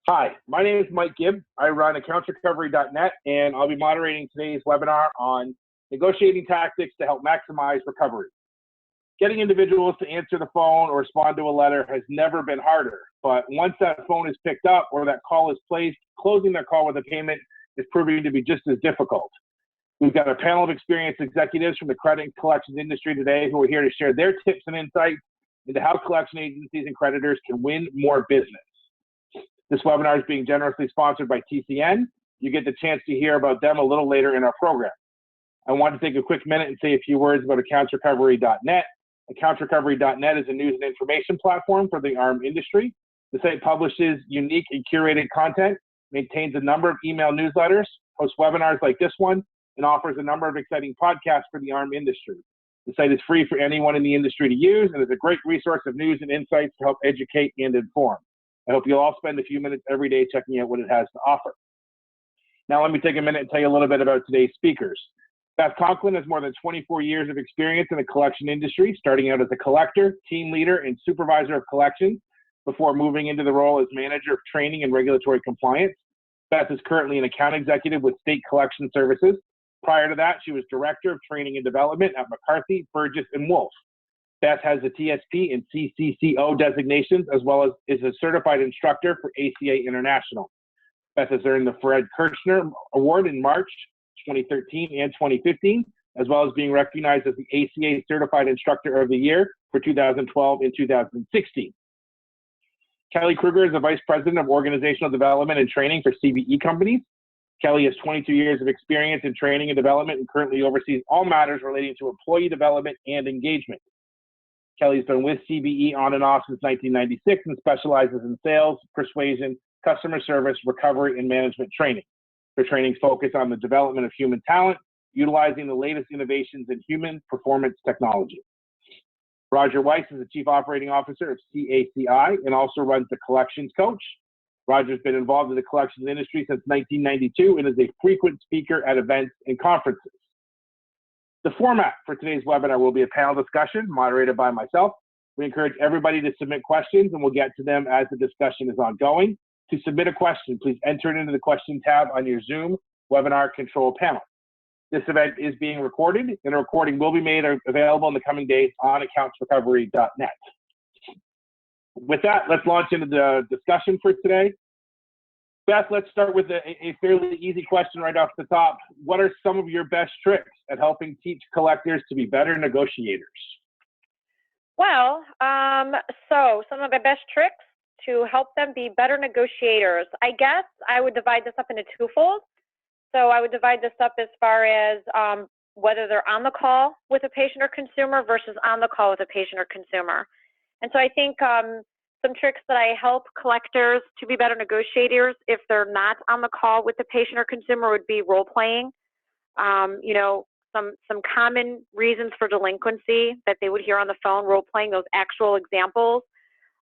Hi, my name is Mike Gibb. I run accountsrecovery.net, and I'll be moderating today's webinar on negotiating tactics to help maximize recovery. Getting individuals to answer the phone or respond to a letter has never been harder, but once that phone is picked up or that call is placed, closing their call with a payment is proving to be just as difficult. We've got a panel of experienced executives from the credit and collections industry today who are here to share their tips and insights into how collection agencies and creditors can win more business. This webinar is being generously sponsored by TCN. You get the chance to hear about them a little later in our program. I want to take a quick minute and say a few words about accountsrecovery.net. Accountsrecovery.net is a news and information platform for the ARM industry. The site publishes unique and curated content, maintains a number of email newsletters, hosts webinars like this one, and offers a number of exciting podcasts for the ARM industry. The site is free for anyone in the industry to use and is a great resource of news and insights to help educate and inform. I hope you'll all spend a few minutes every day checking out what it has to offer. Now let me take a minute and tell you a little bit about today's speakers. Beth Conklin has more than 24 years of experience in the collection industry, starting out as a collector, team leader, and supervisor of collections before moving into the role as manager of training and regulatory compliance. Beth is currently an account executive with State Collection Services. Prior to that, she was director of training and development at McCarthy, Burgess, and Wolf. Beth has the TSP and CCCO designations, as well as is a certified instructor for ACA International. Beth has earned the Fred Kirchner Award in March 2013 and 2015, as well as being recognized as the ACA Certified Instructor of the Year for 2012 and 2016. Kelly Kruger is the Vice President of Organizational Development and Training for CBE Companies. Kelly has 22 years of experience in training and development and currently oversees all matters relating to employee development and engagement. Kelly's been with CBE on and off since 1996 and specializes in sales, persuasion, customer service, recovery, and management training. Her trainings focus on the development of human talent, utilizing the latest innovations in human performance technology. Roger Weiss is the Chief Operating Officer of CACI and also runs the Collections Coach. Roger's been involved in the collections industry since 1992 and is a frequent speaker at events and conferences. The format for today's webinar will be a panel discussion moderated by myself. We encourage everybody to submit questions and we'll get to them as the discussion is ongoing. To submit a question, please enter it into the question tab on your Zoom webinar control panel. This event is being recorded and a recording will be made available in the coming days on accountsrecovery.net. With that, let's launch into the discussion for today. Beth, let's start with a fairly easy question right off the top. What are some of your best tricks at helping teach collectors to be better negotiators? Well, so some of my best tricks to help them be better negotiators. I guess I would divide this up into twofold. So I would divide this up as far as whether they're on the call with a patient or consumer versus on the call with a patient or consumer. And so I think some tricks that I help collectors to be better negotiators if they're not on the call with the patient or consumer would be role playing. You know, some common reasons for delinquency that they would hear on the phone, role playing those actual examples.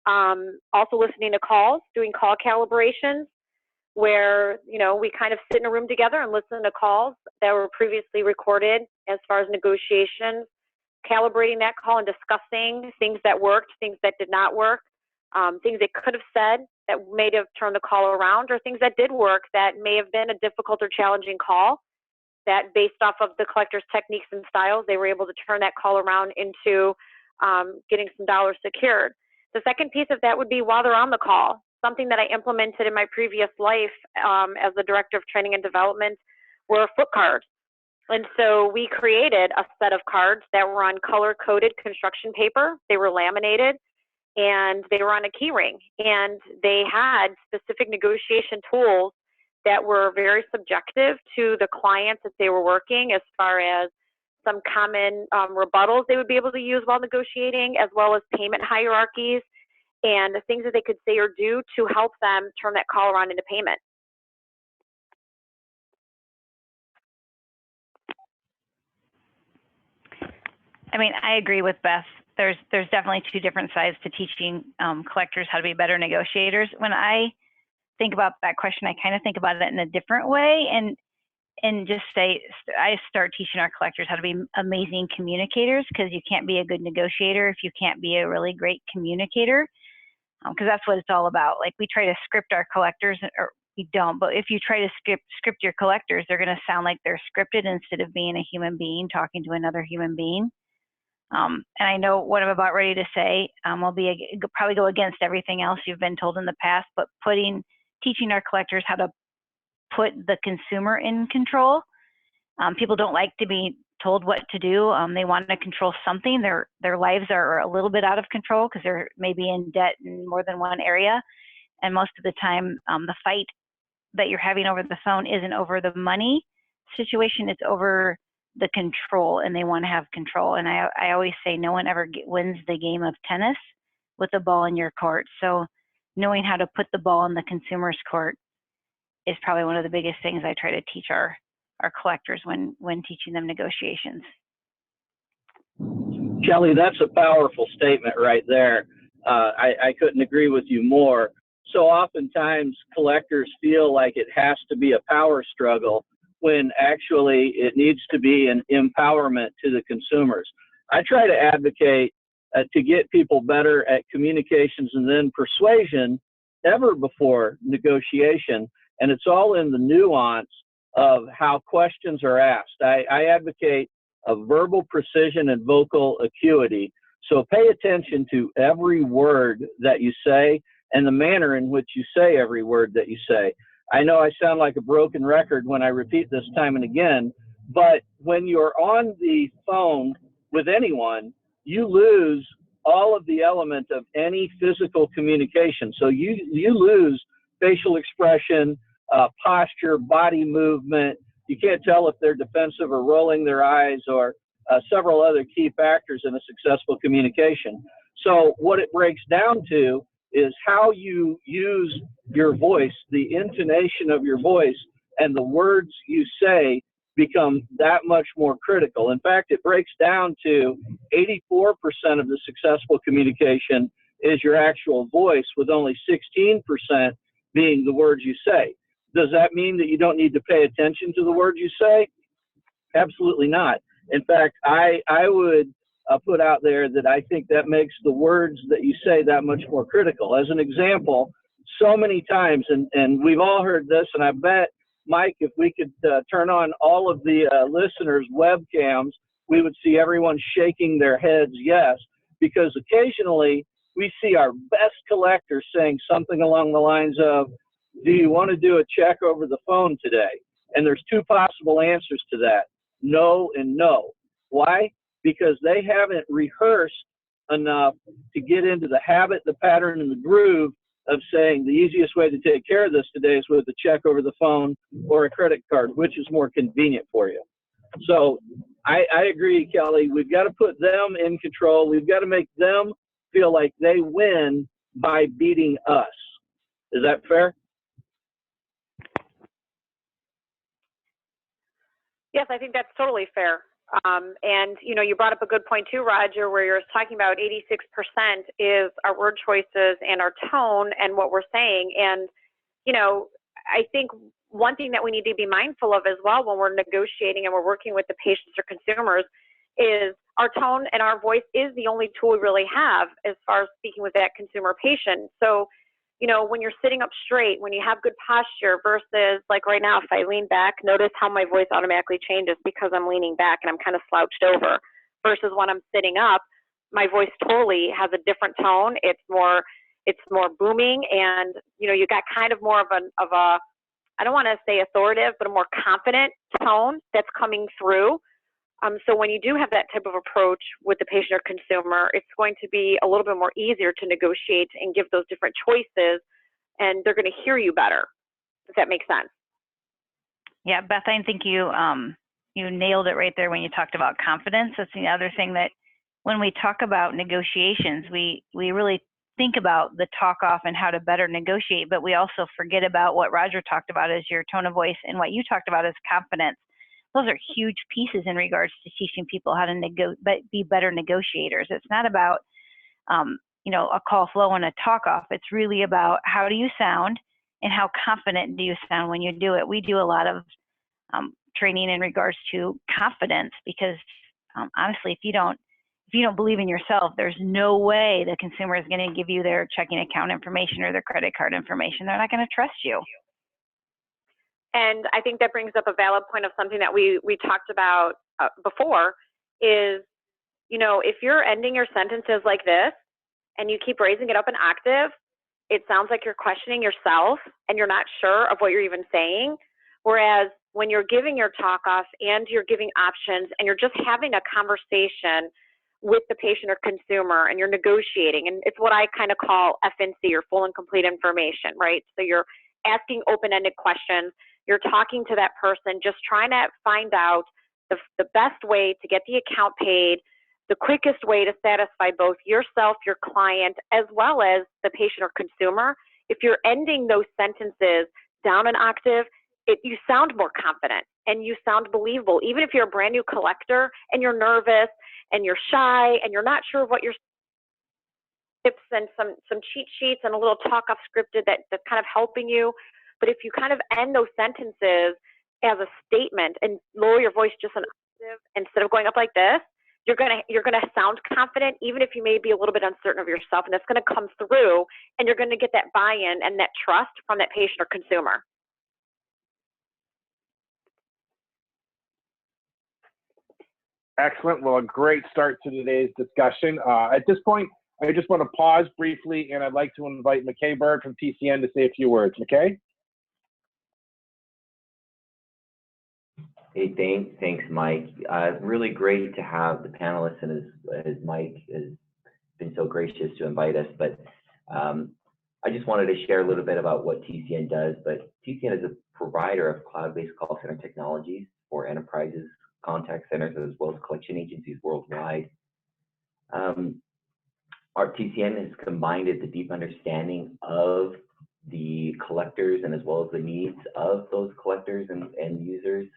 Also listening to calls, doing call calibrations where, you know, we kind of sit in a room together and listen to calls that were previously recorded as far as negotiations, calibrating that call and discussing things that worked, things that did not work. Things they could have said that may have turned the call around, or things that did work that may have been a difficult or challenging call that based off of the collector's techniques and styles, they were able to turn that call around into getting some dollars secured. The second piece of that would be while they're on the call, something that I implemented in my previous life as the Director of Training and Development were foot cards. And so we created a set of cards that were on color-coded construction paper. They were laminated. And they were on a key ring, and they had specific negotiation tools that were very subjective to the clients that they were working, as far as some common rebuttals they would be able to use while negotiating, as well as payment hierarchies and the things that they could say or do to help them turn that call around into payment. I mean, I agree with Beth. There's definitely two different sides to teaching collectors how to be better negotiators. When I think about that question, I kind of think about it in a different way and just say, I start teaching our collectors how to be amazing communicators, because you can't be a good negotiator if you can't be a really great communicator. because that's what it's all about. Like, we try to script our collectors, or we don't, but if you try to script your collectors, they're going to sound like they're scripted instead of being a human being talking to another human being. And I know what I'm about ready to say will probably go against everything else you've been told in the past, but teaching our collectors how to put the consumer in control. People don't like to be told what to do. They want to control something. Their lives are a little bit out of control because they're maybe in debt in more than one area. And most of the time, the fight that you're having over the phone isn't over the money situation, it's over the control, and they want to have control. And I always say no one ever wins the game of tennis with the ball in your court. So knowing how to put the ball in the consumer's court is probably one of the biggest things I try to teach our collectors when teaching them negotiations. Kelly, that's a powerful statement right there. I couldn't agree with you more. So oftentimes collectors feel like it has to be a power struggle when actually it needs to be an empowerment to the consumers. I try to advocate to get people better at communications and then persuasion ever before negotiation. And it's all in the nuance of how questions are asked. I advocate of verbal precision and vocal acuity. So pay attention to every word that you say and the manner in which you say every word that you say. I know I sound like a broken record when I repeat this time and again, but when you're on the phone with anyone, you lose all of the element of any physical communication. So you lose facial expression, posture, body movement. You can't tell if they're defensive or rolling their eyes or several other key factors in a successful communication. So what it breaks down to is how you use your voice, the intonation of your voice, and the words you say become that much more critical. In fact, it breaks down to 84% of the successful communication is your actual voice, with only 16% being the words you say. Does that mean that you don't need to pay attention to the words you say? Absolutely not. In fact, I would put out there that I think that makes the words that you say that much more critical. As an example, so many times, and we've all heard this, and I bet, Mike, if we could turn on all of the listeners' webcams, we would see everyone shaking their heads yes, because occasionally we see our best collectors saying something along the lines of, do you want to do a check over the phone today? And there's two possible answers to that, no and no. Why? Because they haven't rehearsed enough to get into the habit, the pattern, and the groove of saying the easiest way to take care of this today is with a check over the phone or a credit card, which is more convenient for you. So I agree, Kelly. We've got to put them in control. We've got to make them feel like they win by beating us. Is that fair? Yes, I think that's totally fair. And, you know, you brought up a good point too, Roger, where you're talking about 86% is our word choices and our tone and what we're saying. And, you know, I think one thing that we need to be mindful of as well when we're negotiating and we're working with the patients or consumers is our tone and our voice is the only tool we really have as far as speaking with that consumer patient. So, you know, when you're sitting up straight, when you have good posture versus like right now, if I lean back, notice how my voice automatically changes because I'm leaning back and I'm kind of slouched over, versus when I'm sitting up, my voice totally has a different tone. It's more booming, and, you know, you got kind of more of a, I don't want to say authoritative, but a more confident tone that's coming through. So when you do have that type of approach with the patient or consumer, it's going to be a little bit more easier to negotiate and give those different choices, and they're going to hear you better, if that makes sense. Yeah, Beth, I think you nailed it right there when you talked about confidence. That's the other thing that when we talk about negotiations, we really think about the talk off and how to better negotiate, but we also forget about what Roger talked about as your tone of voice, and what you talked about as confidence. Those are huge pieces in regards to teaching people how to be better negotiators. It's not about, you know, a call flow and a talk off. It's really about how do you sound and how confident do you sound when you do it. We do a lot of training in regards to confidence because honestly, if you don't believe in yourself, there's no way the consumer is going to give you their checking account information or their credit card information. They're not going to trust you. And I think that brings up a valid point of something that we talked about before is, you know, if you're ending your sentences like this and you keep raising it up an octave, it sounds like you're questioning yourself and you're not sure of what you're even saying. Whereas when you're giving your talk off and you're giving options and you're just having a conversation with the patient or consumer and you're negotiating, and it's what I kind of call FNC, or full and complete information, right? So you're asking open-ended questions, you're talking to that person, just trying to find out the best way to get the account paid, the quickest way to satisfy both yourself, your client, as well as the patient or consumer. If you're ending those sentences down an octave, you sound more confident and you sound believable. Even if you're a brand new collector and you're nervous and you're shy and you're not sure of what your tips and some cheat sheets and a little talk off scripted that's kind of helping you. But if you kind of end those sentences as a statement and lower your voice just an octave instead of going up like this, you're gonna sound confident, even if you may be a little bit uncertain of yourself, and that's gonna come through, and you're gonna get that buy-in and that trust from that patient or consumer. Excellent. Well, a great start to today's discussion. At this point, I just want to pause briefly, and I'd like to invite McKay Berg from TCN to say a few words. McKay? Hey, thanks, Mike. Really great to have the panelists, and as Mike has been so gracious to invite us. But I just wanted to share a little bit about what TCN does. But TCN is a provider of cloud-based call center technologies for enterprises, contact centers, as well as collection agencies worldwide. Our TCN has combined the deep understanding of the collectors and as well as the needs of those collectors and users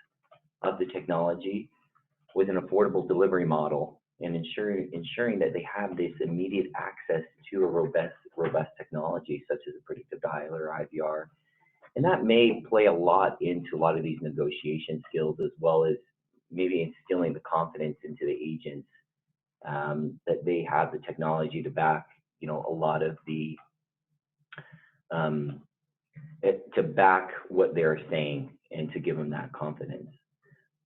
of the technology with an affordable delivery model, and ensuring that they have this immediate access to a robust technology such as a predictive dialer or IVR. And that may play a lot into a lot of these negotiation skills, as well as maybe instilling the confidence into the agents that they have the technology to back, you know, a lot of the to back what they're saying and to give them that confidence.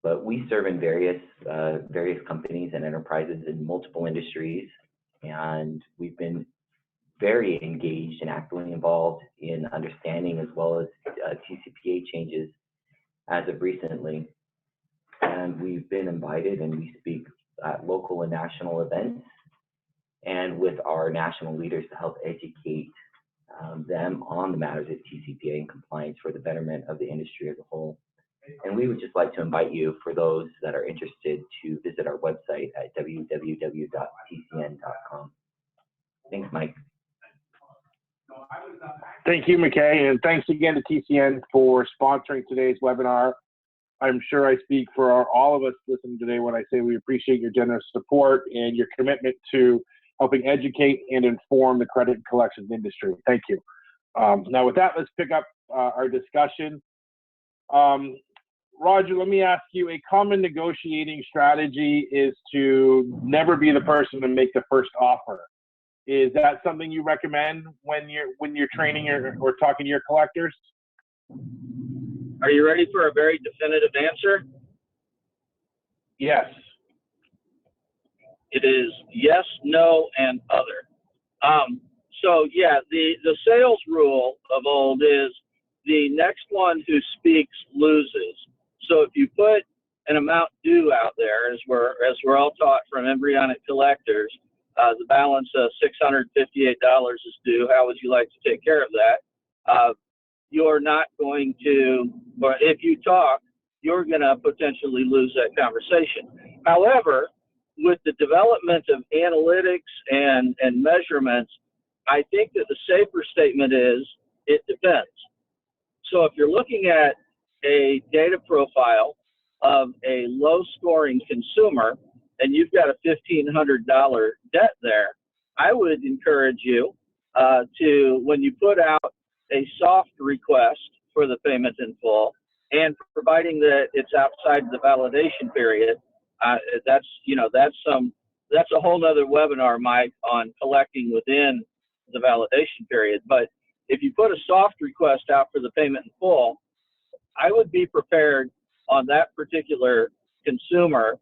But we serve in various companies and enterprises in multiple industries, and we've been very engaged and actively involved in understanding as well as TCPA changes as of recently. And we've been invited, and we speak at local and national events and with our national leaders to help educate them on the matters of TCPA and compliance for the betterment of the industry as a whole. And we would just like to invite you, for those that are interested, to visit our website at www.tcn.com. Thanks, Mike. Thank you, McKay, and thanks again to TCN for sponsoring today's webinar. I'm sure I speak for all of us listening today when I say we appreciate your generous support and your commitment to helping educate and inform the credit collections industry. Thank you. Now with that, let's pick up our discussion. Roger, let me ask you, a common negotiating strategy is to never be the person to make the first offer. Is that something you recommend when you're training or talking to your collectors? Are you ready for a very definitive answer? Yes. It is yes, no, and other. So yeah, the sales rule of old is the next one who speaks loses. So if you put an amount due out there, as we're all taught from embryonic collectors, the balance of $658 is due. How would you like to take care of that? You're not going to, but if you talk, you're going to potentially lose that conversation. However, with the development of analytics and measurements, I think that the safer statement is it depends. So if you're looking at a data profile of a low scoring consumer and you've got a $1,500 debt there, I would encourage you to, when you put out a soft request for the payment in full, and providing that it's outside the validation period, that's that's a whole nother webinar, Mike, on collecting within the validation period. But if you put a soft request out for the payment in full, I would be prepared on that particular consumer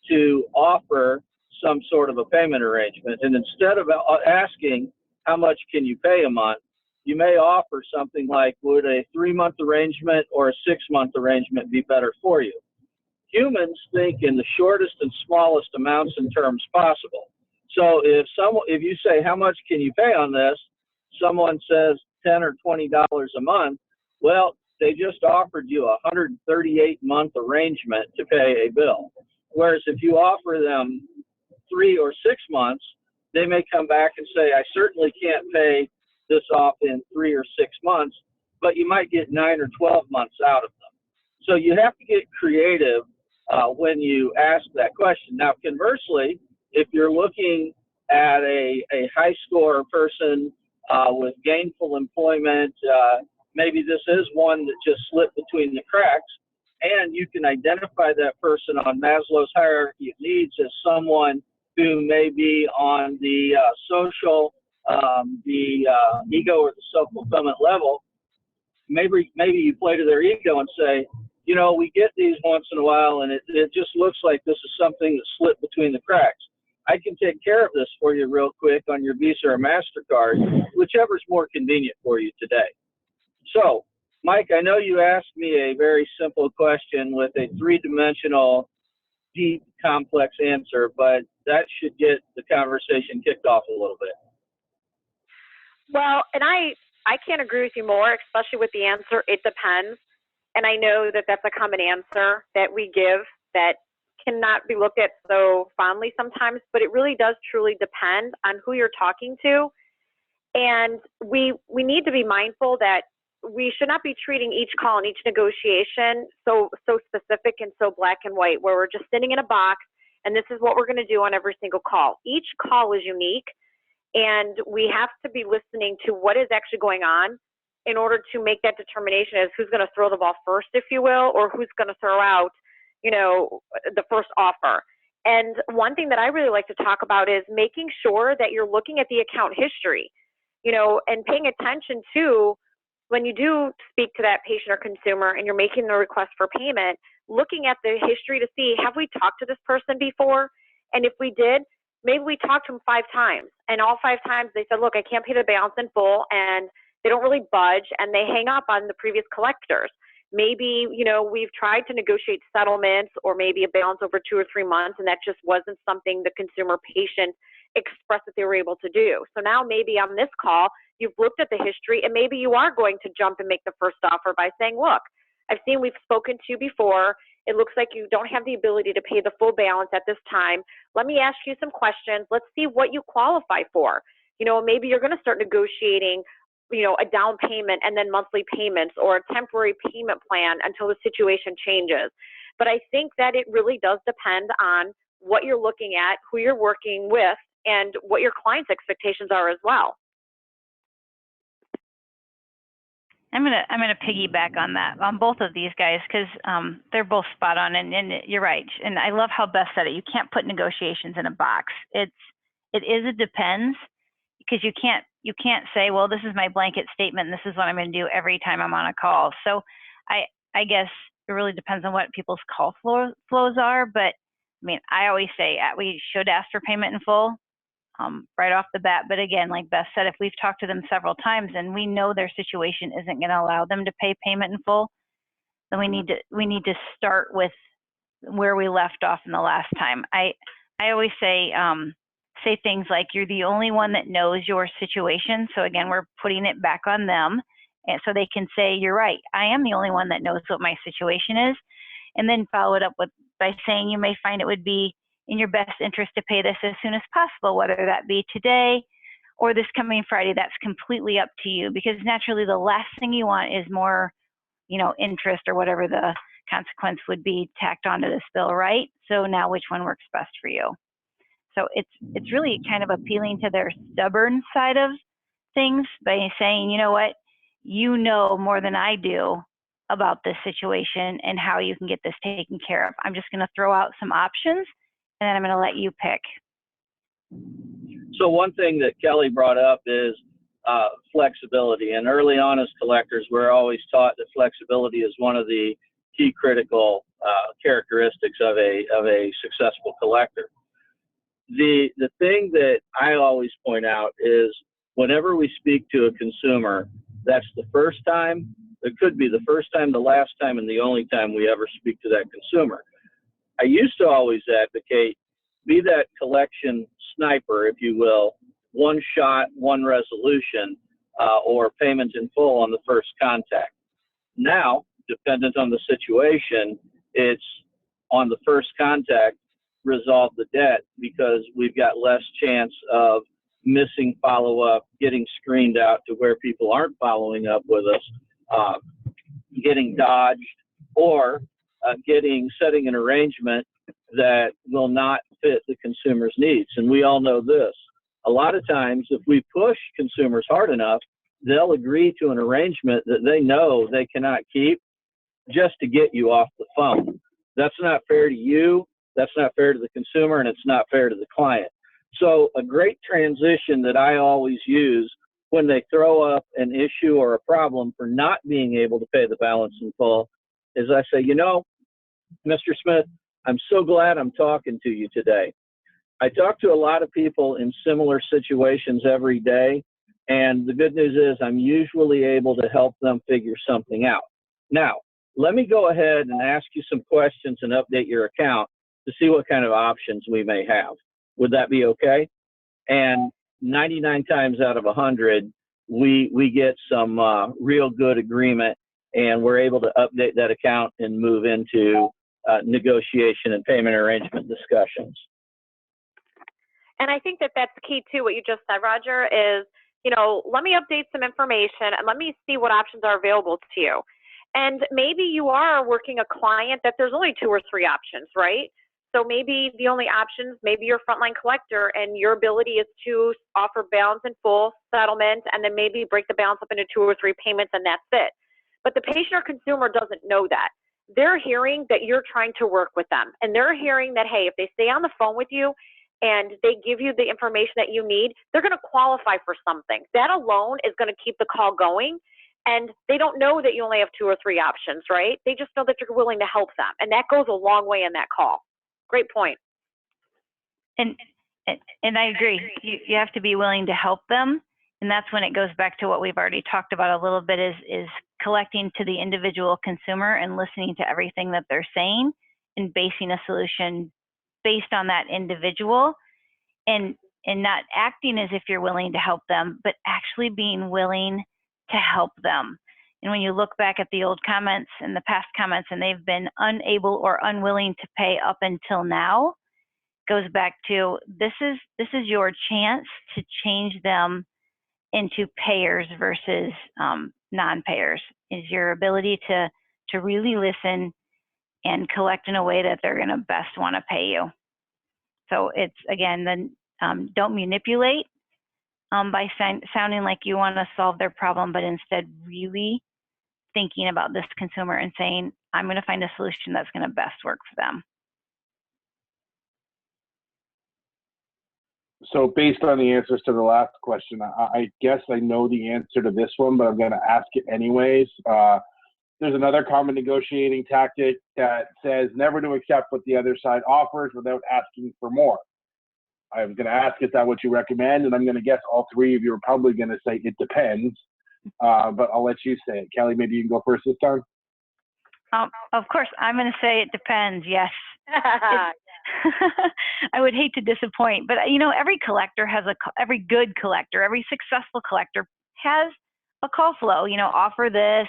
to offer some sort of a payment arrangement. And instead of asking how much can you pay a month, you may offer something like, would a 3-month arrangement or a 6-month arrangement be better for you? Humans think in the shortest and smallest amounts in terms possible. So if you say, how much can you pay on this? Someone says $10 or $20 a month. Well, they just offered you a 138-month arrangement to pay a bill. Whereas if you offer them 3 or 6 months, they may come back and say, I certainly can't pay this off in 3 or 6 months, but you might get 9 or 12 months out of them. So you have to get creative when you ask that question. Now, conversely, if you're looking at a high score person with gainful employment, maybe this is one that just slipped between the cracks, and you can identify that person on Maslow's hierarchy of needs as someone who may be on the social, the ego or the self-fulfillment level. Maybe you play to their ego and say, you know, we get these once in a while, and it just looks like this is something that slipped between the cracks. I can take care of this for you real quick on your Visa or MasterCard, whichever's more convenient for you today. So, Mike, I know you asked me a very simple question with a 3-dimensional, deep, complex answer, but that should get the conversation kicked off a little bit. Well, and I can't agree with you more, especially with the answer, it depends. And I know that that's a common answer that we give that cannot be looked at so fondly sometimes, but it really does truly depend on who you're talking to. And we need to be mindful that we should not be treating each call and each negotiation so specific and so black and white, where we're just sitting in a box and this is what we're going to do on every single call. Each call is unique, and we have to be listening to what is actually going on in order to make that determination as who's going to throw the ball first, if you will, or who's going to throw out, you know, the first offer. And one thing that I really like to talk about is making sure that you're looking at the account history, you know, and paying attention to when you do speak to that patient or consumer and you're making the request for payment, looking at the history to see, have we talked to this person before? And if we did, maybe we talked to them 5 times, and all 5 times they said, look, I can't pay the balance in full, and they don't really budge, and they hang up on the previous collectors. Maybe, you know, we've tried to negotiate settlements or maybe a balance over 2 or 3 months, and that just wasn't something the consumer patient expressed that they were able to do. So now maybe on this call, you've looked at the history, and maybe you are going to jump and make the first offer by saying, look, I've seen we've spoken to you before. It looks like you don't have the ability to pay the full balance at this time. Let me ask you some questions. Let's see what you qualify for. You know, maybe you're going to start negotiating, you know, a down payment and then monthly payments, or a temporary payment plan until the situation changes. But I think that it really does depend on what you're looking at, who you're working with, and what your client's expectations are as well. I'm gonna piggyback on that, on both of these guys, because they're both spot on, and you're right. And I love how Beth said it. You can't put negotiations in a box. It depends, because you can't say, well, this is my blanket statement, and this is what I'm going to do every time I'm on a call. So I guess it really depends on what people's call flows are. But I mean, I always say we should ask for payment in full. Right off the bat. But again, like Beth said, if we've talked to them several times and we know their situation isn't going to allow them to pay payment in full, then we need to start with where we left off in the last time. I always say things like, you're the only one that knows your situation. So again, we're putting it back on them, and so they can say, you're right, I am the only one that knows what my situation is. And then follow it up by saying, you may find it would be in your best interest to pay this as soon as possible, whether that be today or this coming Friday. That's completely up to you, because naturally the last thing you want is more, you know, interest or whatever the consequence would be tacked onto this bill, right? So now which one works best for you? So it's really kind of appealing to their stubborn side of things by saying, you know what, you know more than I do about this situation and how you can get this taken care of. I'm just going to throw out some options, and then I'm going to let you pick. So one thing that Kelly brought up is flexibility. And early on as collectors, we're always taught that flexibility is one of the key critical characteristics of a successful collector. The thing that I always point out is whenever we speak to a consumer, that's the first time, it could be the first time, the last time, and the only time we ever speak to that consumer. I used to always advocate, be that collection sniper, if you will, one shot, one resolution, or payment in full on the first contact. Now, dependent on the situation, it's on the first contact, resolve the debt, because we've got less chance of missing follow-up, getting screened out to where people aren't following up with us, getting dodged, or setting an arrangement that will not fit the consumer's needs. And we all know this. A lot of times, if we push consumers hard enough, they'll agree to an arrangement that they know they cannot keep just to get you off the phone. That's not fair to you, that's not fair to the consumer, and it's not fair to the client. So a great transition that I always use when they throw up an issue or a problem for not being able to pay the balance in full is I say, you know, Mr. Smith, I'm so glad I'm talking to you today. I talk to a lot of people in similar situations every day, and the good news is I'm usually able to help them figure something out. Now, let me go ahead and ask you some questions and update your account to see what kind of options we may have. Would that be okay? And 99 times out of 100, we get some real good agreement, and we're able to update that account and move into negotiation and payment arrangement discussions. And I think that that's key too, what you just said, Roger, is, you know, let me update some information and let me see what options are available to you. And maybe you are working a client that there's only 2 or 3 options, right? So maybe the only options, maybe you're a frontline collector and your ability is to offer balance in full settlement and then maybe break the balance up into 2 or 3 payments and that's it. But the patient or consumer doesn't know that. They're hearing that you're trying to work with them, and they're hearing that, hey, if they stay on the phone with you and they give you the information that you need, they're going to qualify for something. That alone is going to keep the call going, and they don't know that you only have 2 or 3 options, right? They just know that you're willing to help them, and that goes a long way in that call. Great point. And I agree. You have to be willing to help them. And that's when it goes back to what we've already talked about a little bit is collecting to the individual consumer and listening to everything that they're saying and basing a solution based on that individual and not acting as if you're willing to help them, but actually being willing to help them. And when you look back at the old comments and the past comments and they've been unable or unwilling to pay up until now, goes back to this is your chance to change them into payers versus non-payers, is your ability to really listen and collect in a way that they're going to best want to pay you. So it's, again, then don't manipulate by sounding like you want to solve their problem, but instead really thinking about this consumer and saying, I'm going to find a solution that's going to best work for them. So based on the answers to the last question, I guess I know the answer to this one, but I'm going to ask it anyways. There's another common negotiating tactic that says never to accept what the other side offers without asking for more. I'm going to ask, is that what you recommend? And I'm going to guess all 3 of you are probably going to say it depends, but I'll let you say it. Kelly, maybe you can go first this time. Of course, I'm going to say it depends, yes. I would hate to disappoint, but you know, every collector has every good collector, every successful collector has a call flow, you know, offer this,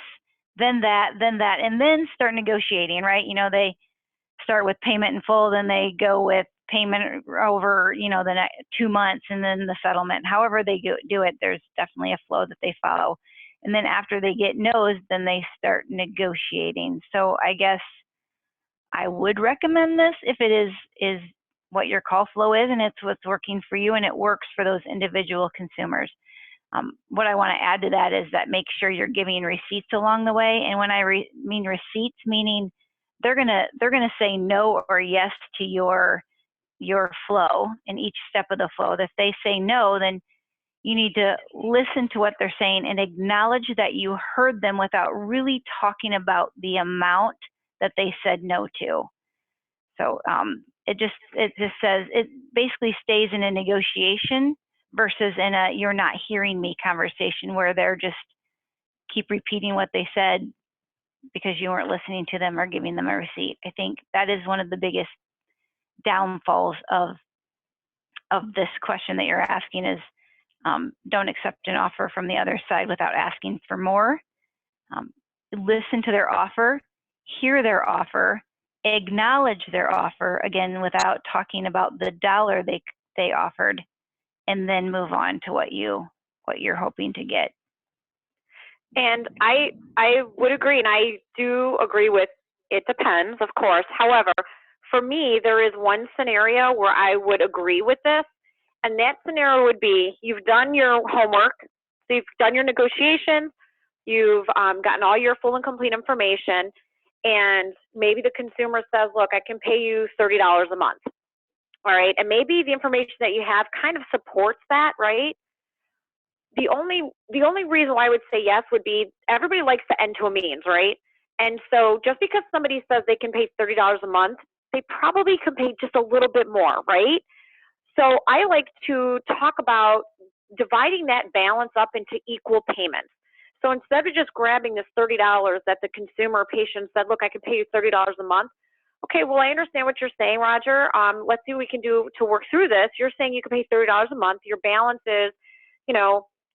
then that, and then start negotiating, right? You know, they start with payment in full, then they go with payment over, you know, the next 2 months and then the settlement. However they do it, there's definitely a flow that they follow. And then after they get no's, then they start negotiating. So I guess I would recommend this if it is what your call flow is and it's what's working for you and it works for those individual consumers. What I want to add to that is that make sure you're giving receipts along the way. And when I mean receipts, meaning they're gonna say no or yes to your your flow in each step of the flow. If they say no, then you need to listen to what they're saying and acknowledge that you heard them without really talking about the amount that they said no to. So it just says, it basically stays in a negotiation versus in a you're not hearing me conversation where they're just keep repeating what they said because you weren't listening to them or giving them a receipt. I think that is one of the biggest downfalls of this question that you're asking is don't accept an offer from the other side without asking for more. Listen to their offer, hear their offer, acknowledge their offer, again, without talking about the dollar they offered, and then move on to what you're hoping to get. And I would agree, and I do agree with it depends, of course. However, for me, there is one scenario where I would agree with this, and that scenario would be you've done your homework, so you've done your negotiations, you've gotten all your full and complete information, and maybe the consumer says, look, I can pay you $30 a month, all right? And maybe the information that you have kind of supports that, right? The only reason why I would say yes would be everybody likes to end to a means, right? And so just because somebody says they can pay $30 a month, they probably could pay just a little bit more, right? So I like to talk about dividing that balance up into equal payments. So instead of just grabbing this $30 that the consumer or patient said, look, I can pay you $30 a month. Okay, well, I understand what you're saying, Roger. Let's see what we can do to work through this. You're saying you can pay $30 a month. Your balance is,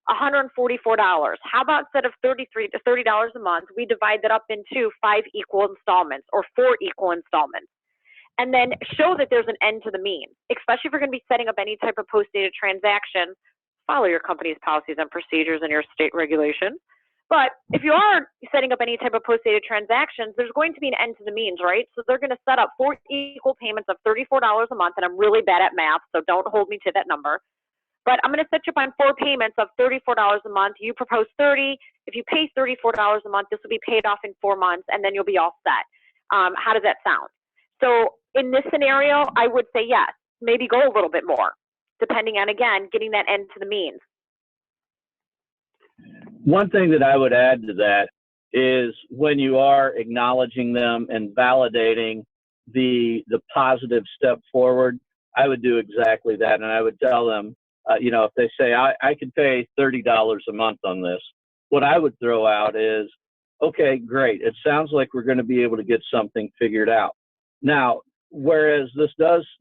$144. How about instead of $30 a month, we divide that up into 5 equal installments or 4 equal installments, and then show that there's an end to the means, especially if you're going to be setting up any type of post-dated transaction. Follow your company's policies and procedures and your state regulations. But if you are setting up any type of post-dated transactions, there's going to be an end to the means, right? So they're going to set up 4 equal payments of $34 a month, and I'm really bad at math, so don't hold me to that number. But I'm going to set you up on 4 payments of $34 a month. You propose 30. If you pay $34 a month, this will be paid off in 4 months, and then you'll be all set. How does that sound? So in this scenario, I would say yes, maybe go a little bit more, depending on, again, getting that end to the means. One thing that I would add to that is when you are acknowledging them and validating the positive step forward, I would do exactly that. And I would tell them, if they say, I could pay $30 a month on this, what I would throw out is, okay, great. It sounds like we're going to be able to get something figured out. Now, whereas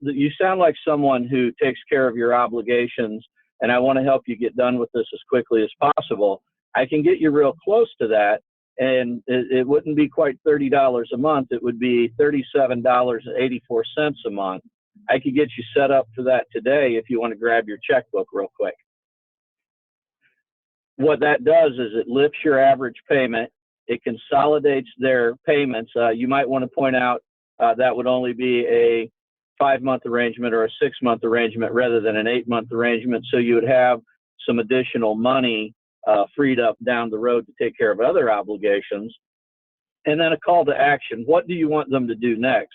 you sound like someone who takes care of your obligations, and I want to help you get done with this as quickly as possible. I can get you real close to that, and it wouldn't be quite $30 a month. It would be $37.84 a month. I could get you set up for that today if you want to grab your checkbook real quick. What that does is it lifts your average payment. It consolidates their payments. You might want to point out that would only be a 5-month arrangement or a 6-month arrangement rather than an 8-month arrangement. So you would have some additional money freed up down the road to take care of other obligations. And then a call to action. What do you want them to do next?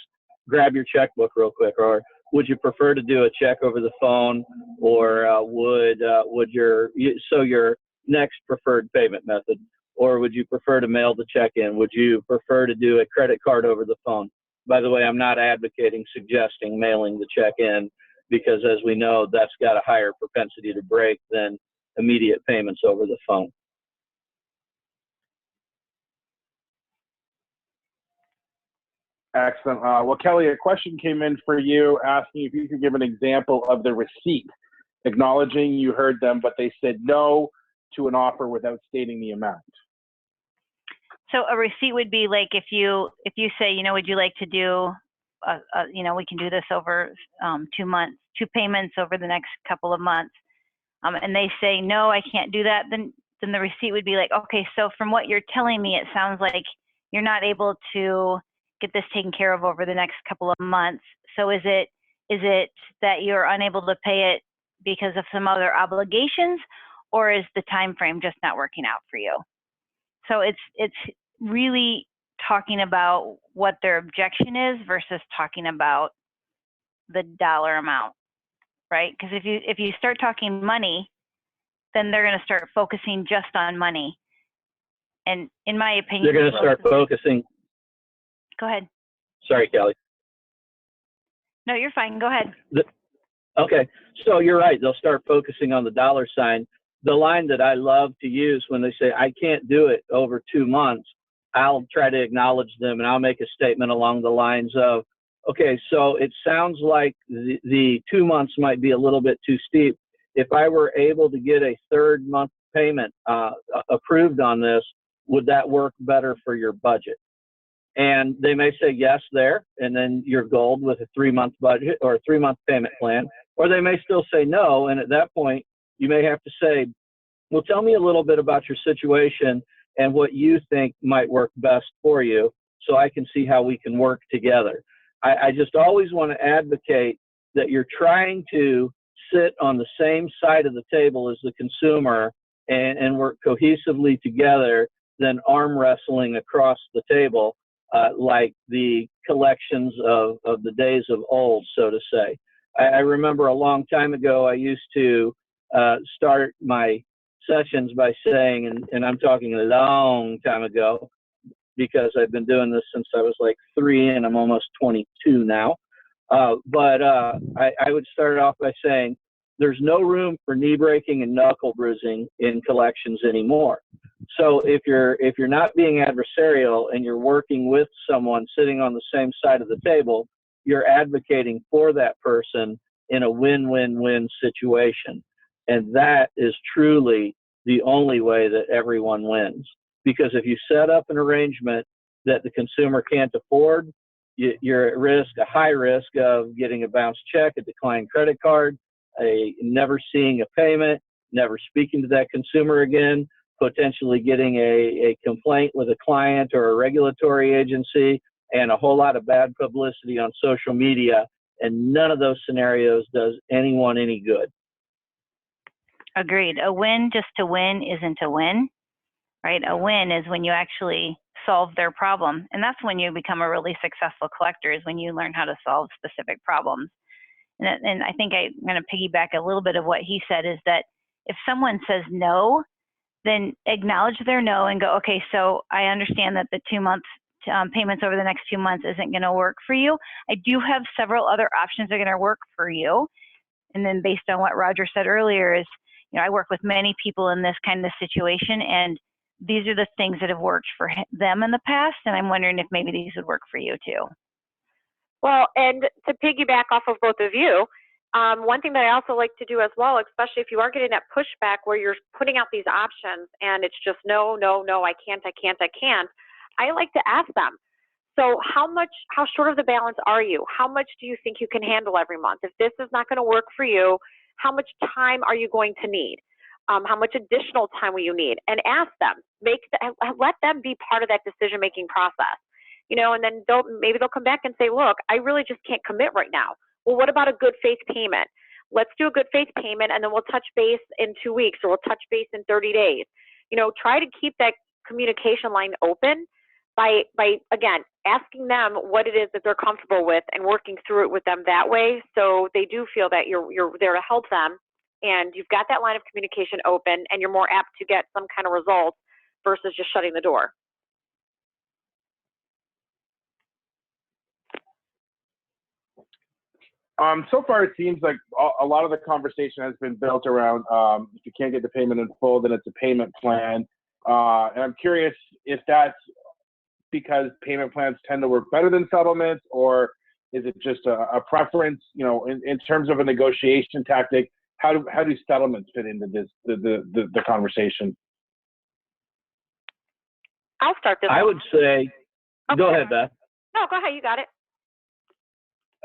Grab your checkbook real quick, or would you prefer to do a check over the phone, or would your next preferred payment method, or would you prefer to mail the check in? Would you prefer to do a credit card over the phone? By the way, I'm not suggesting mailing the check in, because as we know, that's got a higher propensity to break than immediate payments over the phone. Excellent. Well, Kelly, a question came in for you asking if you could give an example of the receipt, acknowledging you heard them, but they said no to an offer without stating the amount. So a receipt would be like if you say, would you like to do, we can do this over 2 months, 2 payments over the next couple of months, and they say no, I can't do that. Then the receipt would be like, okay, so from what you're telling me, it sounds like you're not able to get this taken care of over the next couple of months. So is it that you're unable to pay it because of some other obligations, or is the time frame just not working out for you? So it's really talking about what their objection is versus talking about the dollar amount, right? Because if you start talking money, then they're going to start focusing just on money. And in my opinion, They're going to start focusing. Go ahead. Sorry, Kelly. No, you're fine. Go ahead. Okay, so you're right. They'll start focusing on the dollar sign. The line that I love to use when they say, I can't do it over 2 months, I'll try to acknowledge them and I'll make a statement along the lines of, okay, so it sounds like the 2 months might be a little bit too steep. If I were able to get a third month payment approved on this, would that work better for your budget? And they may say yes there, and then you're gold with a 3-month budget or a 3-month payment plan, or they may still say no, and at that point, you may have to say, well, tell me a little bit about your situation and what you think might work best for you so I can see how we can work together. I just always want to advocate that you're trying to sit on the same side of the table as the consumer and work cohesively together than arm wrestling across the table. Like the collections of the days of old, so to say. I remember a long time ago, I used to start my sessions by saying, and I'm talking a long time ago, because I've been doing this since I was like 3 and I'm almost 22 now. But I would start off by saying, there's no room for knee breaking and knuckle bruising in collections anymore. So if you're not being adversarial and you're working with someone sitting on the same side of the table, you're advocating for that person in a win-win-win situation. And that is truly the only way that everyone wins. Because if you set up an arrangement that the consumer can't afford, you're at risk, a high risk of getting a bounced check, a declined credit card, never seeing a payment, never speaking to that consumer again, potentially getting a complaint with a client or a regulatory agency, and a whole lot of bad publicity on social media. And none of those scenarios does anyone any good. Agreed. A win just to win isn't a win, right? A win is when you actually solve their problem. And that's when you become a really successful collector, is when you learn how to solve specific problems. And I think I'm going to piggyback a little bit of what he said, is that if someone says no, then acknowledge their no and go, okay, so I understand that the 2 months payments over the next 2 months isn't going to work for you. I do have several other options that are going to work for you. And then based on what Roger said earlier is, I work with many people in this kind of situation, and these are the things that have worked for them in the past. And I'm wondering if maybe these would work for you too. Well, and to piggyback off of both of you, one thing that I also like to do as well, especially if you are getting that pushback where you're putting out these options and it's just no, I can't. I like to ask them, so how short of the balance are you? How much do you think you can handle every month? If this is not going to work for you, how much time are you going to need? How much additional time will you need? And ask them, let them be part of that decision-making process. And then maybe they'll come back and say, look, I really just can't commit right now. Well, what about a good faith payment? Let's do a good faith payment, and then we'll touch base in 2 weeks, or we'll touch base in 30 days. Try to keep that communication line open by again, asking them what it is that they're comfortable with and working through it with them that way, so they do feel that you're there to help them, and you've got that line of communication open, and you're more apt to get some kind of results versus just shutting the door. So far, it seems like a lot of the conversation has been built around if you can't get the payment in full, then it's a payment plan. And I'm curious if that's because payment plans tend to work better than settlements, or is it just a preference? In terms of a negotiation tactic, how do settlements fit into the conversation? I'll start this. I would say, okay. Go ahead, Beth. No, go ahead. You got it.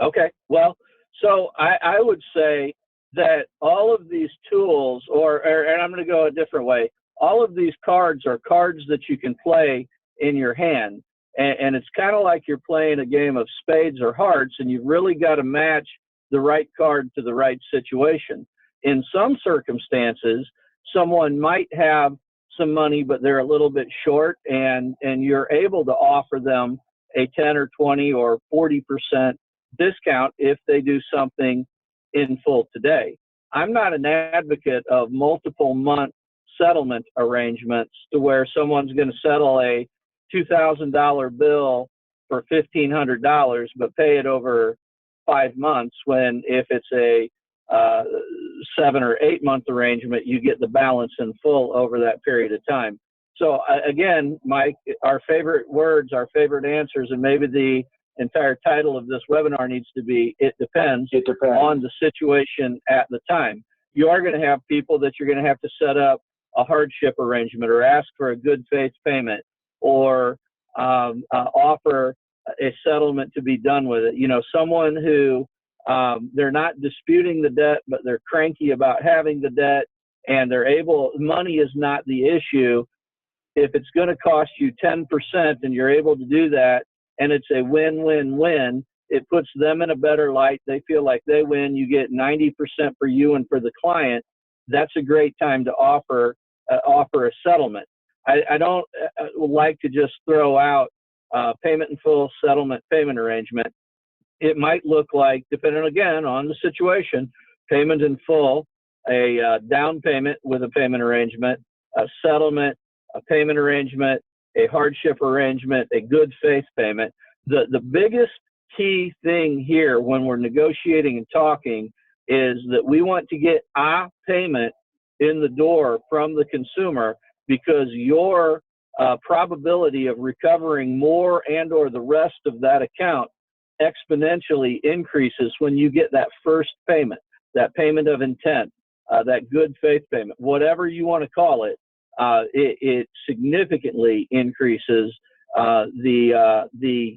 Okay, well, so I would say that all of these tools, and I'm going to go a different way, all of these cards are cards that you can play in your hand. And it's kind of like you're playing a game of spades or hearts, and you've really got to match the right card to the right situation. In some circumstances, someone might have some money, but they're a little bit short, and you're able to offer them a 10 or 20 or 40% discount if they do something in full today. I'm not an advocate of multiple month settlement arrangements to where someone's going to settle a $2,000 bill for $1,500 but pay it over 5 months, when if it's a 7 or 8 month arrangement, you get the balance in full over that period of time. So again, Mike, our favorite words, our favorite answers, and maybe the entire title of this webinar needs to be, it depends, on the situation at the time. You are going to have people that you're going to have to set up a hardship arrangement or ask for a good faith payment or offer a settlement to be done with it. You know, someone who they're not disputing the debt, but they're cranky about having the debt, and they're able, money is not the issue. If it's going to cost you 10% and you're able to do that, and it's a win-win-win, it puts them in a better light. They feel like they win. You get 90% for you and for the client. That's a great time to offer a settlement. I don't like to just throw out payment in full settlement payment arrangement. It might look like, depending again on the situation, payment in full, a down payment with a payment arrangement, a settlement, a payment arrangement, a hardship arrangement, a good faith payment. The biggest key thing here when we're negotiating and talking is that we want to get a payment in the door from the consumer, because your probability of recovering more and or the rest of that account exponentially increases when you get that first payment, that payment of intent, that good faith payment, whatever you want to call it. It significantly increases the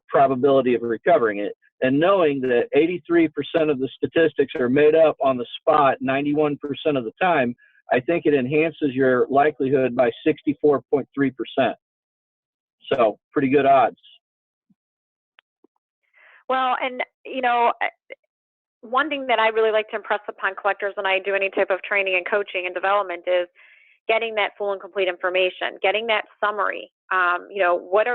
probability of recovering it. And knowing that 83% of the statistics are made up on the spot 91% of the time, I think it enhances your likelihood by 64.3%. So pretty good odds. Well, and you know, one thing that I really like to impress upon collectors when I do any type of training and coaching and development is getting that full and complete information, getting that summary. You know, what's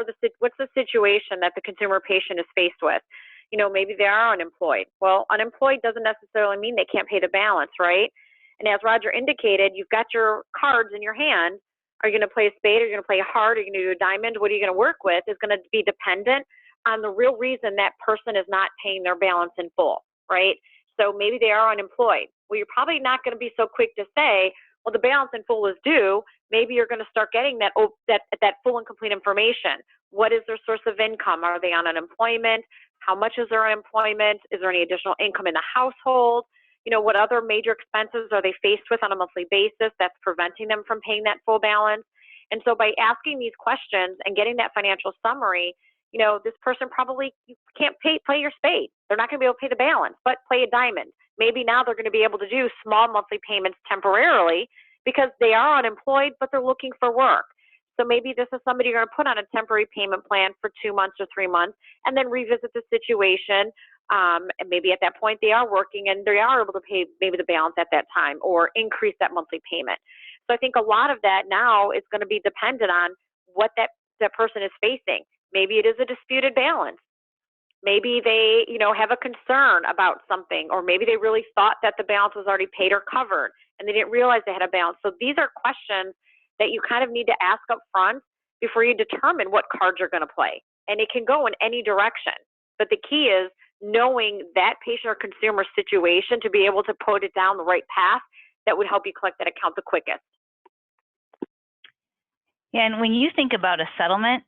the situation that the consumer patient is faced with? You know, maybe they are unemployed. Well, unemployed doesn't necessarily mean they can't pay the balance, right? And as Roger indicated, you've got your cards in your hand. Are you going to play a spade? Are you going to play a heart? Are you going to do a diamond? What are you going to work with is going to be dependent on the real reason that person is not paying their balance in full, right? So maybe they are unemployed. Well, you're probably not going to be so quick to say, well, the balance in full is due. Maybe you're going to start getting that full and complete information. What is their source of income? Are they on unemployment? How much is their unemployment? Is there any additional income in the household? You know, what other major expenses are they faced with on a monthly basis that's preventing them from paying that full balance? And so by asking these questions and getting that financial summary, you know, this person probably can't play your spade. They're not going to be able to pay the balance, but play a diamond. Maybe now they're going to be able to do small monthly payments temporarily because they are unemployed, but they're looking for work. So maybe this is somebody you're going to put on a temporary payment plan for 2 months or 3 months and then revisit the situation. And maybe at that point they are working and they are able to pay maybe the balance at that time or increase that monthly payment. So I think a lot of that now is going to be dependent on what that person is facing. Maybe it is a disputed balance. Maybe they, you know, have a concern about something, or maybe they really thought that the balance was already paid or covered and they didn't realize they had a balance. So these are questions that you kind of need to ask up front before you determine what cards you're going to play. And it can go in any direction. But the key is knowing that patient or consumer situation to be able to put it down the right path that would help you collect that account the quickest. Yeah, and when you think about a settlement,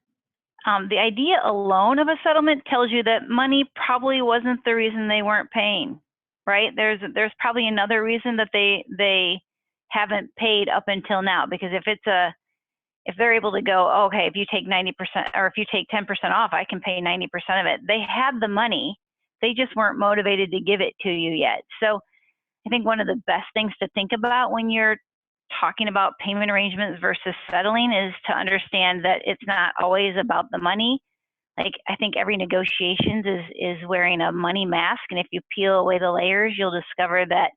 the idea alone of a settlement tells you that money probably wasn't the reason they weren't paying, right? There's probably another reason that they haven't paid up until now, because if they're able to go, oh, okay, if you take 90% or if you take 10% off, I can pay 90% of it. They have the money. They just weren't motivated to give it to you yet. So I think one of the best things to think about when you're talking about payment arrangements versus settling is to understand that it's not always about the money. Like, I think every negotiations is wearing a money mask. And if you peel away the layers, you'll discover that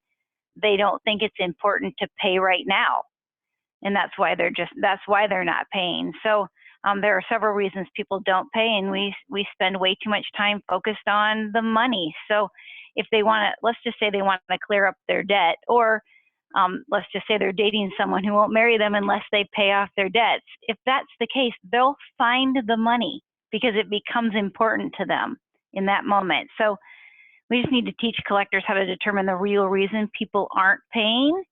they don't think it's important to pay right now. And that's why they're not paying. So There are several reasons people don't pay, and we spend way too much time focused on the money. So if they want to, let's just say they want to clear up their debt, or let's just say they're dating someone who won't marry them unless they pay off their debts. If that's the case, they'll find the money because it becomes important to them in that moment. So we just need to teach collectors how to determine the real reason people aren't paying,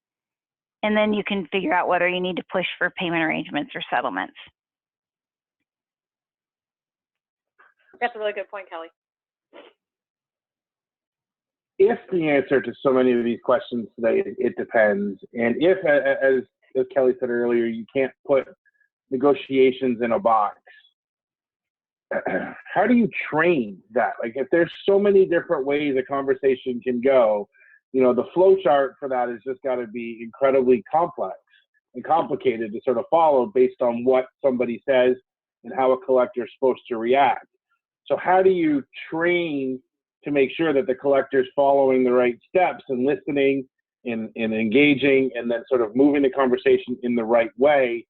and then you can figure out whether you need to push for payment arrangements or settlements. That's a really good point, Kelly. If the answer to so many of these questions today, it depends. And if, as Kelly said earlier, you can't put negotiations in a box, how do you train that? Like, if there's so many different ways a conversation can go, you know, the flow chart for that has just got to be incredibly complex and complicated to sort of follow based on what somebody says and how a collector is supposed to react. So how do you train to make sure that the collector is following the right steps and listening and engaging, and then sort of moving the conversation in the right way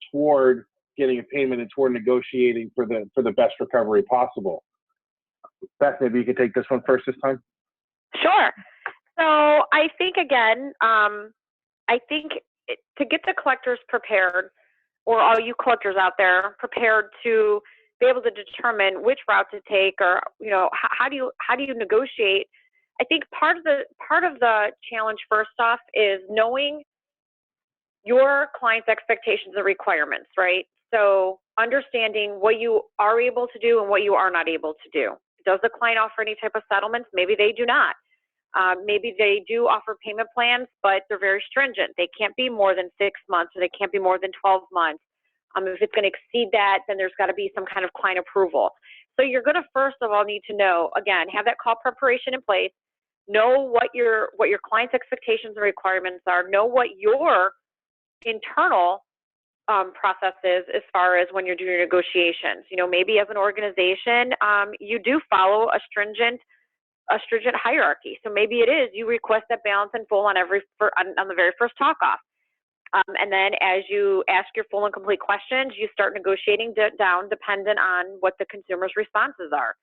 toward getting a payment and toward negotiating for the best recovery possible? Beth, maybe you could take this one first this time. Sure. So I think, again, to get the collectors prepared, or all you collectors out there prepared to be able to determine which route to take, or, you know, how do you negotiate? I think part of the challenge, first off, is knowing your client's expectations and requirements, right? So understanding what you are able to do and what you are not able to do. Does the client offer any type of settlements? Maybe they do not. Maybe they do offer payment plans, but they're very stringent. They can't be more than 6 months, or they can't be more than 12 months. If it's going to exceed that, then there's got to be some kind of client approval. So you're going to first of all need to know, again, have that call preparation in place, know what your client's expectations and requirements are, know what your internal process is as far as when you're doing your negotiations. You know, maybe as an organization, you do follow a stringent hierarchy. So maybe it is you request that balance in full on the very first talk off. And then as you ask your full and complete questions, you start negotiating down dependent on what the consumer's responses are.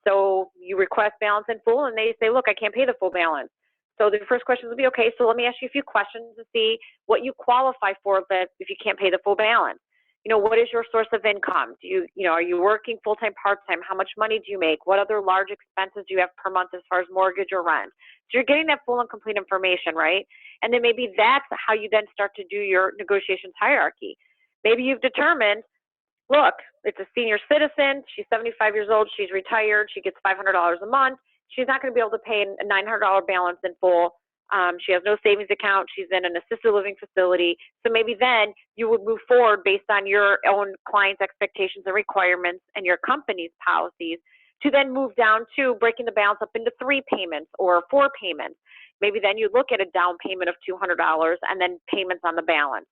So you request balance in full, and they say, look, I can't pay the full balance. So the first question would be, okay, so let me ask you a few questions to see what you qualify for if you can't pay the full balance. You know, what is your source of income? Are you working full-time, part-time? How much money do you make? What other large expenses do you have per month as far as mortgage or rent? So you're getting that full and complete information, right? And then maybe that's how you then start to do your negotiations hierarchy. Maybe you've determined, look, it's a senior citizen, she's 75 years old, she's retired, she gets $500 a month, she's not going to be able to pay a $900 balance in full. She has no savings account, she's in an assisted living facility. So maybe then you would move forward based on your own client's expectations and requirements and your company's policies to then move down to breaking the balance up into 3 payments or 4 payments. Maybe then you look at a down payment of $200 and then payments on the balance.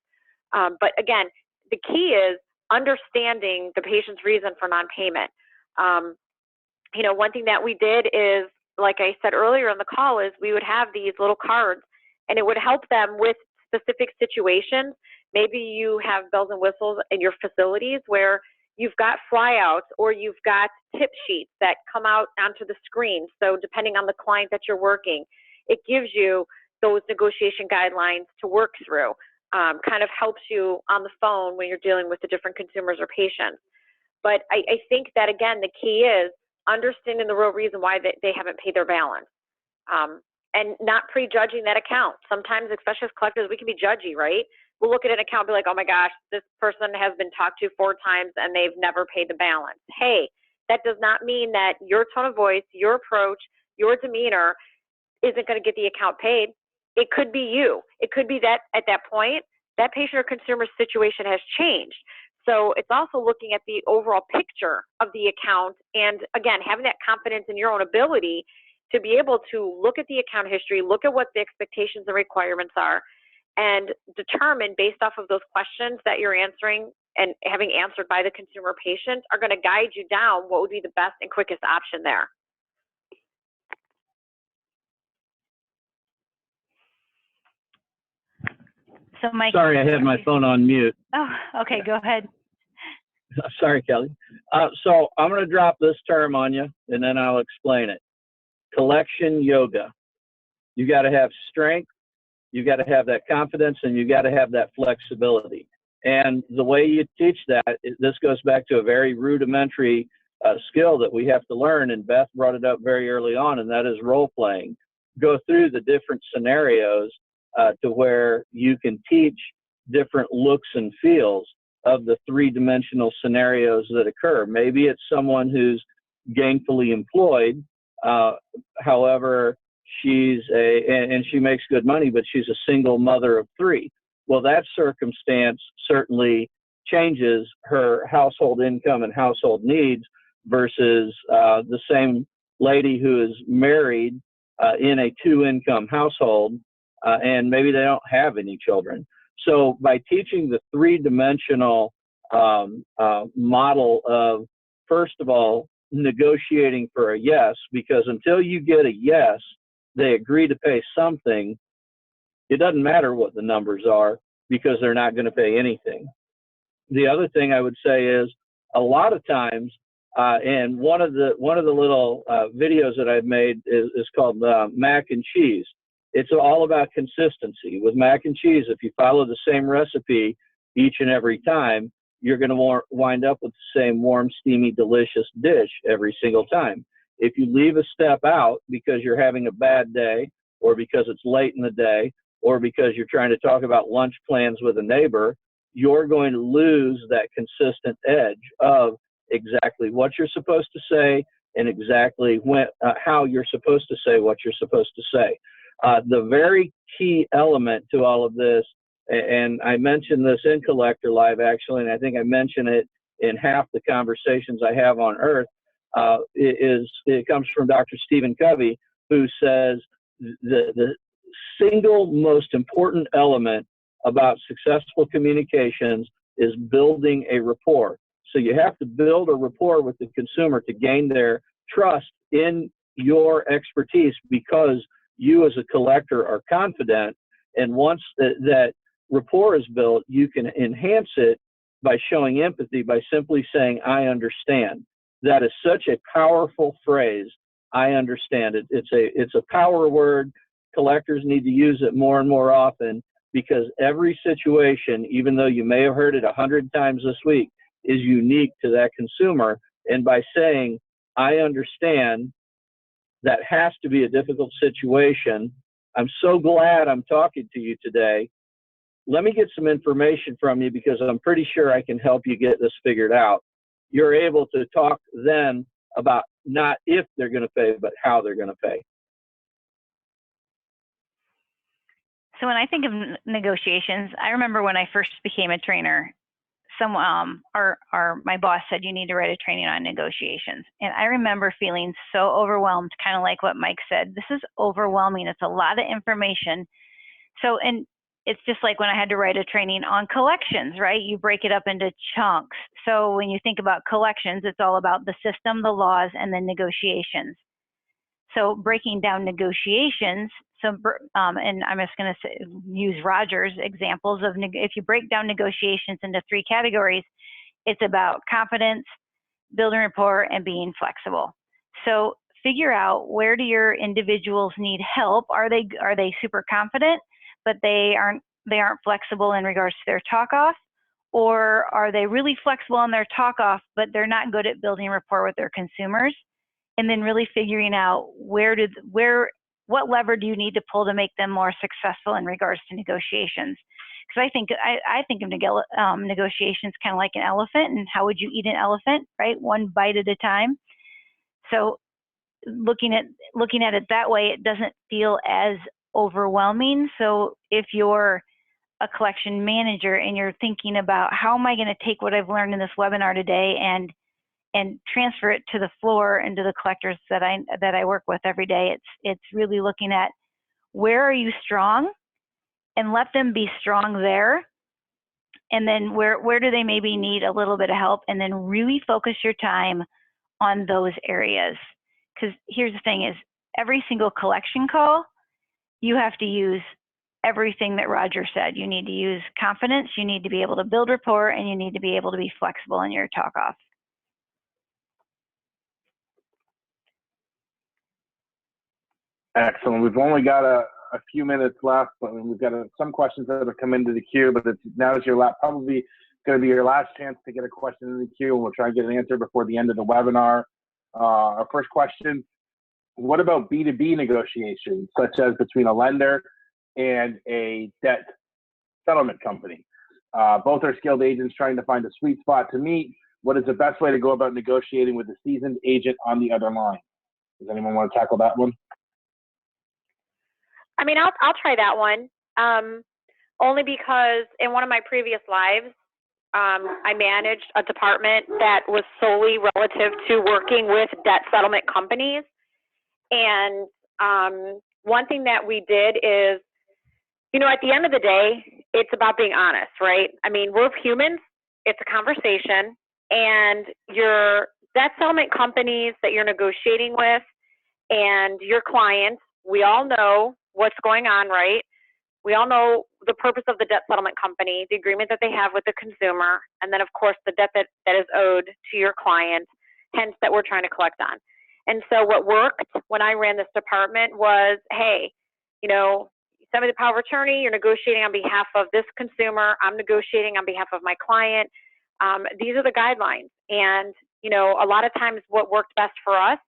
But again, the key is understanding the patient's reason for non-payment. One thing that we did is, like I said earlier in the call, is we would have these little cards, and it would help them with specific situations. Maybe you have bells and whistles in your facilities where you've got flyouts or you've got tip sheets that come out onto the screen. So depending on the client that you're working, it gives you those negotiation guidelines to work through. Kind of helps you on the phone when you're dealing with the different consumers or patients. But I think that, again, the key is understanding the real reason why they haven't paid their balance, and not prejudging that account. Sometimes, especially as collectors, we can be judgy, right? We'll look at an account and be like, oh my gosh, this person has been talked to 4 times and they've never paid the balance. Hey, that does not mean that your tone of voice, your approach, your demeanor isn't going to get the account paid. It could be you. It could be that at that point, that patient or consumer situation has changed. So it's also looking at the overall picture of the account, and again, having that confidence in your own ability to be able to look at the account history, look at what the expectations and requirements are, and determine based off of those questions that you're answering and having answered by the consumer patient are going to guide you down what would be the best and quickest option there. So Mike. Sorry, I had my phone on mute. Oh, okay, go ahead. Sorry, Kelly. So I'm going to drop this term on you, and then I'll explain it. Collection yoga. You got to have strength, you got to have that confidence, and you got to have that flexibility. And the way you teach that, this goes back to a very rudimentary skill that we have to learn, and Beth brought it up very early on, and that is role playing. Go through the different scenarios to where you can teach different looks and feels of the three-dimensional scenarios that occur. Maybe it's someone who's gainfully employed, however, she's and she makes good money, but she's a single mother of three. Well, that circumstance certainly changes her household income and household needs versus the same lady who is married in a two-income household, and maybe they don't have any children. So by teaching the three-dimensional model of, first of all, negotiating for a yes, because until you get a yes, they agree to pay something, it doesn't matter what the numbers are because they're not going to pay anything. The other thing I would say is a lot of times, and one of the little videos that I've made is called mac and cheese. It's all about consistency. With mac and cheese, if you follow the same recipe each and every time, you're going to wind up with the same warm, steamy, delicious dish every single time. If you leave a step out because you're having a bad day, or because it's late in the day, or because you're trying to talk about lunch plans with a neighbor, you're going to lose that consistent edge of exactly what you're supposed to say and exactly when, how you're supposed to say what you're supposed to say. The very key element to all of this, and I mentioned this in Collector Live actually, and I think I mention it in half the conversations I have on Earth, it comes from Dr. Stephen Covey, who says the single most important element about successful communications is building a rapport. So you have to build a rapport with the consumer to gain their trust in your expertise, because you as a collector are confident. And once that rapport is built, you can enhance it by showing empathy, by simply saying, I understand. That is such a powerful phrase. I understand it. It's a power word. Collectors need to use it more and more often, because every situation, even though you may have heard it 100 times this week, is unique to that consumer. And by saying, I understand, that has to be a difficult situation. I'm so glad I'm talking to you today. Let me get some information from you because I'm pretty sure I can help you get this figured out. You're able to talk then about not if they're going to pay, but how they're going to pay. So when I think of negotiations, I remember when I first became a trainer, my boss said, you need to write a training on negotiations. And I remember feeling so overwhelmed, kind of like what Mike said. This is overwhelming. It's a lot of information. So, and it's just like when I had to write a training on collections, right? You break it up into chunks. So when you think about collections, it's all about the system, the laws, and then negotiations. So breaking down negotiations, and I'm just going to use Roger's examples of, if you break down negotiations into three categories, it's about confidence, building rapport, and being flexible. So figure out, where do your individuals need help? Are they super confident, but they aren't flexible in regards to their talk off? Or are they really flexible on their talk off, but they're not good at building rapport with their consumers? And then really figuring out what lever do you need to pull to make them more successful in regards to negotiations? Because I think of negotiations kind of like an elephant, and how would you eat an elephant, right? One bite at a time. So looking at it that way, it doesn't feel as overwhelming. So if you're a collection manager and you're thinking about, how am I going to take what I've learned in this webinar today and transfer it to the floor and to the collectors that I work with every day, it's really looking at, where are you strong, and let them be strong there. And then where do they maybe need a little bit of help, and then really focus your time on those areas. Because here's the thing is, every single collection call, you have to use everything that Roger said. You need to use confidence, you need to be able to build rapport, and you need to be able to be flexible in your talk off. Excellent. We've only got a few minutes left, but we've got some questions that have come into the queue, but now is probably going to be your last chance to get a question in the queue, and we'll try and get an answer before the end of the webinar. Our first question, what about B2B negotiations, such as between a lender and a debt settlement company? Both are skilled agents trying to find a sweet spot to meet. What is the best way to go about negotiating with a seasoned agent on the other line? Does anyone want to tackle that one? I mean, I'll try that one. Only because in one of my previous lives, I managed a department that was solely relative to working with debt settlement companies. And one thing that we did is, you know, at the end of the day, it's about being honest, right? I mean, we're humans. It's a conversation. And your debt settlement companies that you're negotiating with and your clients, we all know what's going on, right? We all know the purpose of the debt settlement company, the agreement that they have with the consumer, and then, of course, the debt that is owed to your client, hence that we're trying to collect on. And so what worked when I ran this department was, hey, you know, send me the power of attorney, you're negotiating on behalf of this consumer, I'm negotiating on behalf of my client. These are the guidelines. And, you know, a lot of times what worked best for us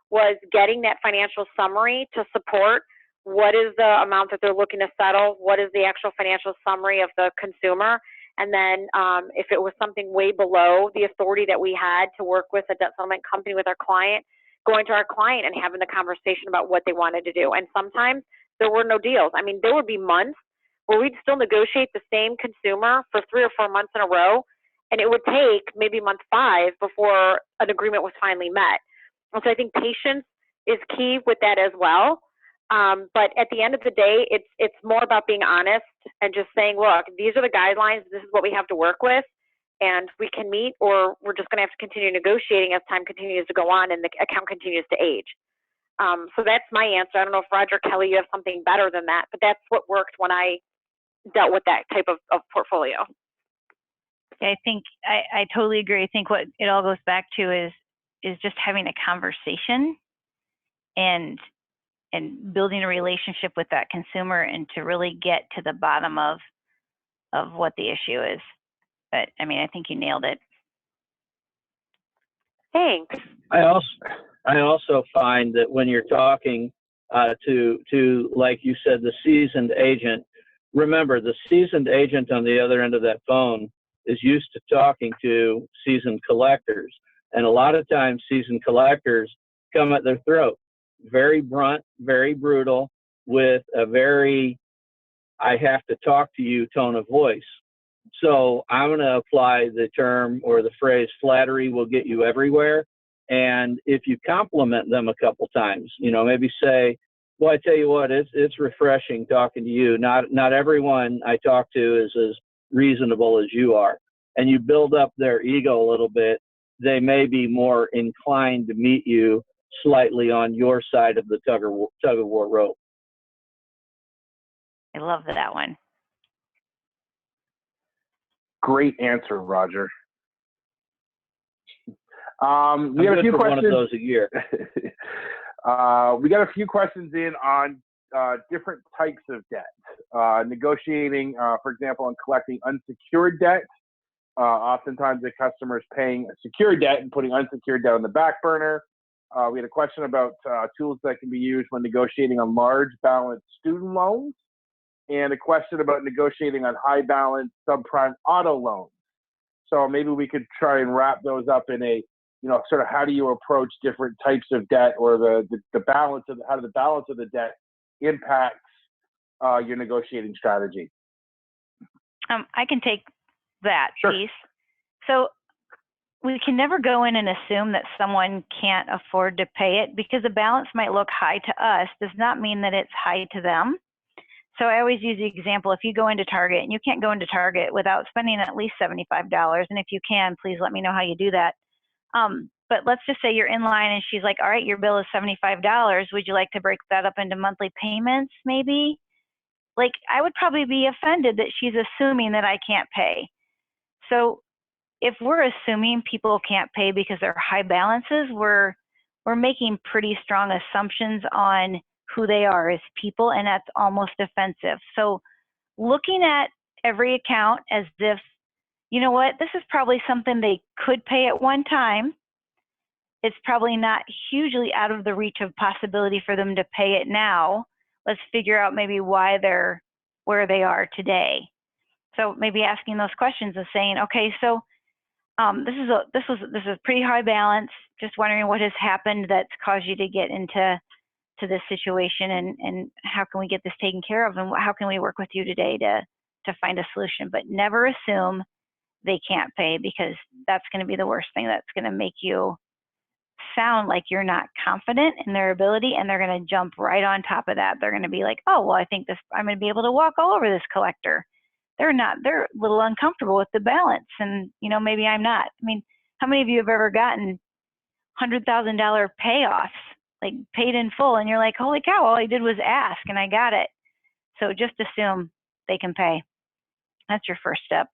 was getting that financial summary to support what is the amount that they're looking to settle, what is the actual financial summary of the consumer, and then if it was something way below the authority that we had to work with a debt settlement company with our client, going to our client and having the conversation about what they wanted to do. And sometimes there were no deals. I mean, there would be months where we'd still negotiate the same consumer for 3 or 4 months in a row, and it would take maybe month 5 before an agreement was finally met. And so I think patience is key with that as well. But at the end of the day, it's more about being honest and just saying, look, these are the guidelines, this is what we have to work with, and we can meet, or we're just gonna have to continue negotiating as time continues to go on and the account continues to age. So that's my answer. I don't know if Roger, Kelly, you have something better than that, but that's what worked when I dealt with that type of portfolio. I think I totally agree. I think what it all goes back to is just having a conversation and building a relationship with that consumer, and to really get to the bottom of what the issue is. But I mean, I think you nailed it. Thanks. I also find that when you're talking to, like you said, the seasoned agent, remember the seasoned agent on the other end of that phone is used to talking to seasoned collectors. And a lot of times seasoned collectors come at their throat, very blunt, very brutal, with a very, I have to talk to you tone of voice. So I'm going to apply the term or the phrase, flattery will get you everywhere. And if you compliment them a couple times, you know, maybe say, well, I tell you what, it's refreshing talking to you. Not everyone I talk to is as reasonable as you are. And you build up their ego a little bit, they may be more inclined to meet you slightly on your side of the tug of war rope. I love that one. Great answer, Roger. We got a few questions. One of those a year. We got a few questions in on different types of debt. Negotiating, for example, on collecting unsecured debt. Oftentimes the customer is paying a secured debt and putting unsecured debt on the back burner. We had a question about tools that can be used when negotiating on large balance student loans, and a question about negotiating on high balance subprime auto loans. So maybe we could try and wrap those up in a, you know, sort of how do you approach different types of debt, or the balance of how the balance of the debt impacts your negotiating strategy. I can take that Sure. piece. So we can never go in and assume that someone can't afford to pay it, because the balance might look high to us does not mean that it's high to them. So I always use the example, if you go into Target, and you can't go into Target without spending at least $75, and if you can, please let me know how you do that. But let's just say you're in line and she's like, all right, your bill is $75. Would you like to break that up into monthly payments maybe? like, I would probably be offended that she's assuming that I can't pay. So if we're assuming people can't pay because they're high balances, we're making pretty strong assumptions on who they are as people, and that's almost offensive. So looking at every account as if, you know what, this is probably something they could pay at one time. It's probably not hugely out of the reach of possibility for them to pay it now. Let's figure out maybe why they're where they are today. So maybe asking those questions of saying, okay, so this is a pretty high balance. Just wondering what has happened that's caused you to get into this situation, and how can we get this taken care of, and how can we work with you today to find a solution. But never assume they can't pay, because that's going to be the worst thing. That's going to make you sound like you're not confident in their ability, and they're going to jump right on top of that. They're going to be like, oh, well, I think I'm going to be able to walk all over this collector. They're a little uncomfortable with the balance, and maybe I'm not. I mean, how many of you have ever gotten $100,000 payoffs, like paid in full, and you're like, holy cow, all I did was ask and I got it? So just assume they can pay. That's your first step.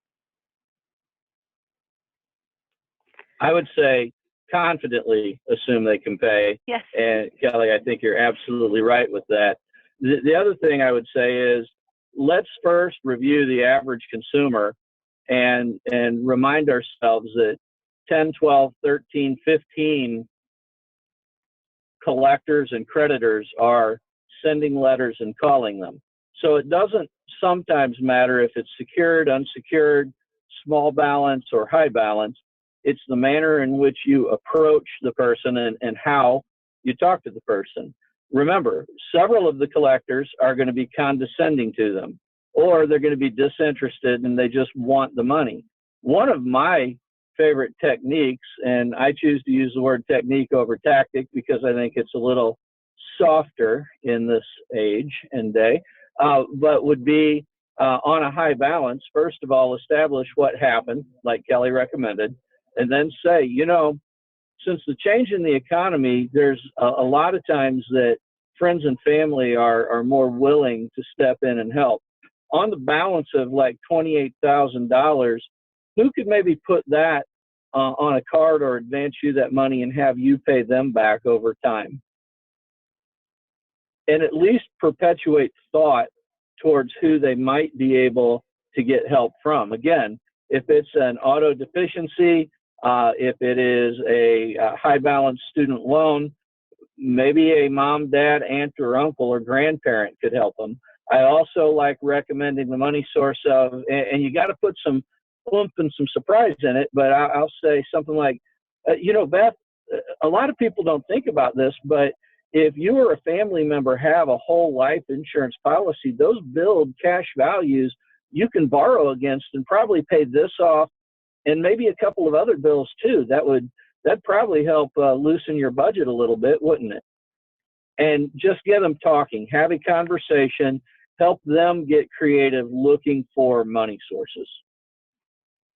I would say confidently assume they can pay. Yes. And Kelly, I think you're absolutely right with that. The other thing I would say is, let's first review the average consumer and remind ourselves that 10, 12, 13, 15 collectors and creditors are sending letters and calling them. So it doesn't sometimes matter if it's secured, unsecured, small balance, or high balance. It's the manner in which you approach the person and how you talk to the person. Remember, several of the collectors are going to be condescending to them, or they're going to be disinterested and they just want the money. One of my favorite techniques, and I choose to use the word technique over tactic because I think it's a little softer in this age and day, but would be on a high balance, first of all, establish what happened, like Kelly recommended, and then say, since the change in the economy, there's a lot of times that friends and family are more willing to step in and help. On the balance of like $28,000, who could maybe put that on a card or advance you that money and have you pay them back over time? And at least perpetuate thought towards who they might be able to get help from. Again, if it's an auto deficiency, if it is a high balance student loan, maybe a mom, dad, aunt, or uncle or grandparent could help them. I also like recommending the money source of, and you got to put some oomph and some surprise in it, but I'll say something like, Beth, a lot of people don't think about this, but if you or a family member have a whole life insurance policy, those build cash values you can borrow against and probably pay this off and maybe a couple of other bills too. That'd probably help loosen your budget a little bit, wouldn't it? And just get them talking, have a conversation, help them get creative looking for money sources.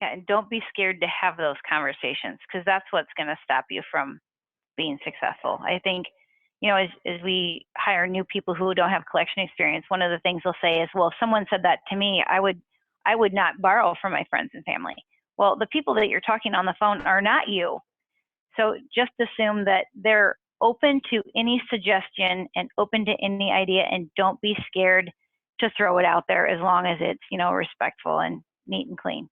Yeah, and don't be scared to have those conversations, because that's what's going to stop you from being successful. I think, as we hire new people who don't have collection experience, one of the things they'll say is, well, if someone said that to me, I would not borrow from my friends and family. Well, the people that you're talking on the phone are not you. So just assume that they're open to any suggestion and open to any idea, and don't be scared to throw it out there, as long as it's, respectful and neat and clean.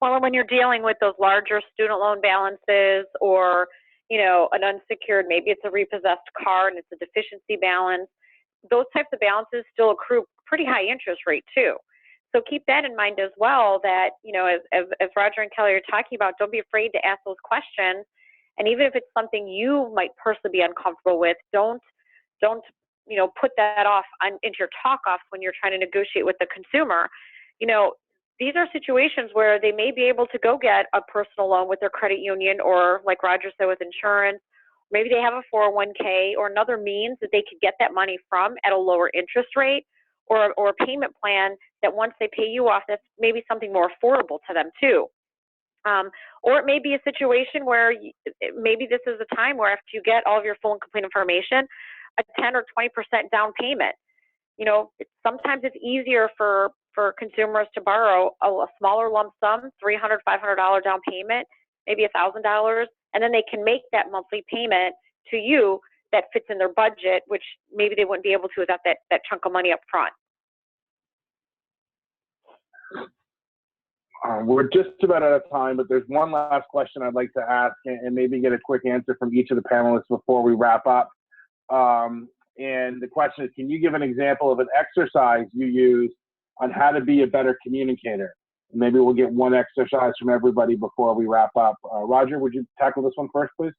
Well, when you're dealing with those larger student loan balances, or, an unsecured, maybe it's a repossessed car and it's a deficiency balance, those types of balances still accrue pretty high interest rate too. So keep that in mind as well, that, as Roger and Kelly are talking about, don't be afraid to ask those questions. And even if it's something you might personally be uncomfortable with, don't put that off into your talk-offs when you're trying to negotiate with the consumer. These are situations where they may be able to go get a personal loan with their credit union, or like Roger said, with insurance. Maybe they have a 401k or another means that they could get that money from at a lower interest rate, or a payment plan that once they pay you off, that's maybe something more affordable to them too. Or it may be a situation where maybe this is a time where after you get all of your full and complete information, a 10 or 20% down payment. sometimes it's easier for consumers to borrow a smaller lump sum, $300, $500 down payment, maybe $1,000, and then they can make that monthly payment to you that fits in their budget, which maybe they wouldn't be able to without that chunk of money up front. We're just about out of time, but there's one last question I'd like to ask and maybe get a quick answer from each of the panelists before we wrap up. And the question is, can you give an example of an exercise you use on how to be a better communicator? Maybe we'll get one exercise from everybody before we wrap up. Roger, would you tackle this one first, please?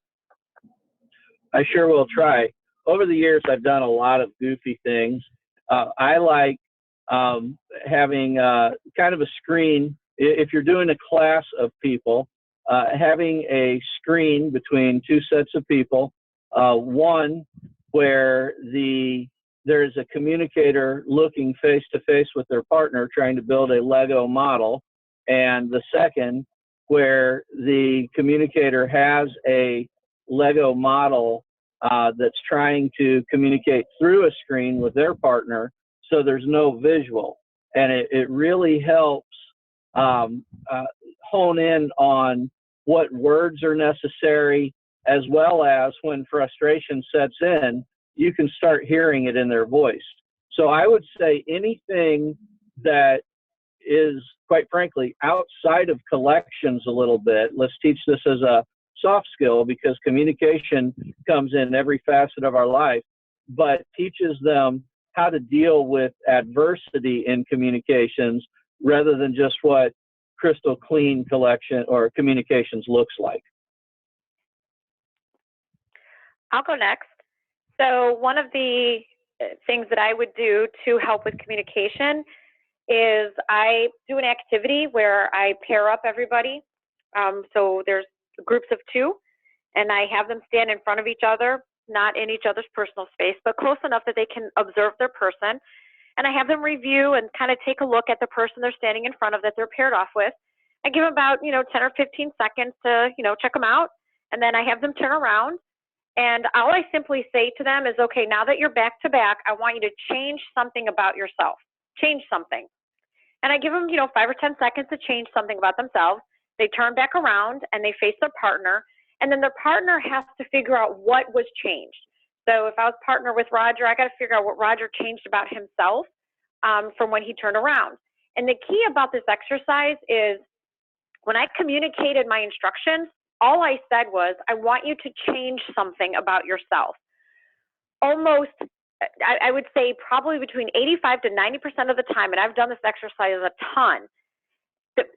I sure will try. Over the years, I've done a lot of goofy things. I like having kind of a screen. If you're doing a class of people, having a screen between two sets of people, one where there's a communicator looking face to face with their partner trying to build a Lego model, and the second where the communicator has a Lego model that's trying to communicate through a screen with their partner, so there's no visual. And it really helps hone in on what words are necessary, as well as when frustration sets in, you can start hearing it in their voice. So I would say anything that is, quite frankly, outside of collections a little bit. Let's teach this as a soft skill, because communication comes in every facet of our life, but teaches them how to deal with adversity in communications rather than just what crystal clean collection or communications looks like. I'll go next. So one of the things that I would do to help with communication is I do an activity where I pair up everybody. So there's groups of two, and I have them stand in front of each other, not in each other's personal space, but close enough that they can observe their person. And I have them review and kind of take a look at the person they're standing in front of that they're paired off with. I give them about, 10 or 15 seconds to, check them out. And then I have them turn around. And all I simply say to them is, okay, now that you're back to back, I want you to change something about yourself. Change something. And I give them, 5 or 10 seconds to change something about themselves. They turn back around and they face their partner. And then their partner has to figure out what was changed. So if I was partner with Roger, I got to figure out what Roger changed about himself from when he turned around. And the key about this exercise is when I communicated my instructions, all I said was, I want you to change something about yourself. Almost, I would say probably between 85 to 90% of the time, and I've done this exercise a ton,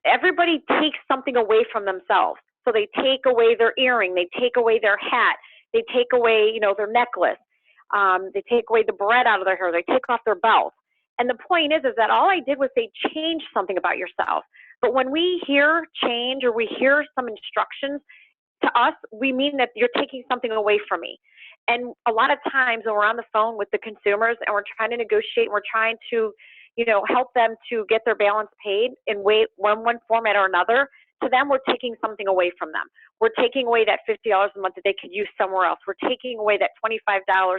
everybody takes something away from themselves. So they take away their earring, they take away their hat, they take away, their necklace, they take away the bread out of their hair, they take off their belt. And the point is that all I did was say, change something about yourself. But when we hear change or we hear some instructions, to us, we mean that you're taking something away from me. And a lot of times when we're on the phone with the consumers and we're trying to negotiate, and we're trying to, help them to get their balance paid in one format or another, to them, we're taking something away from them. We're taking away that $50 a month that they could use somewhere else. We're taking away that $25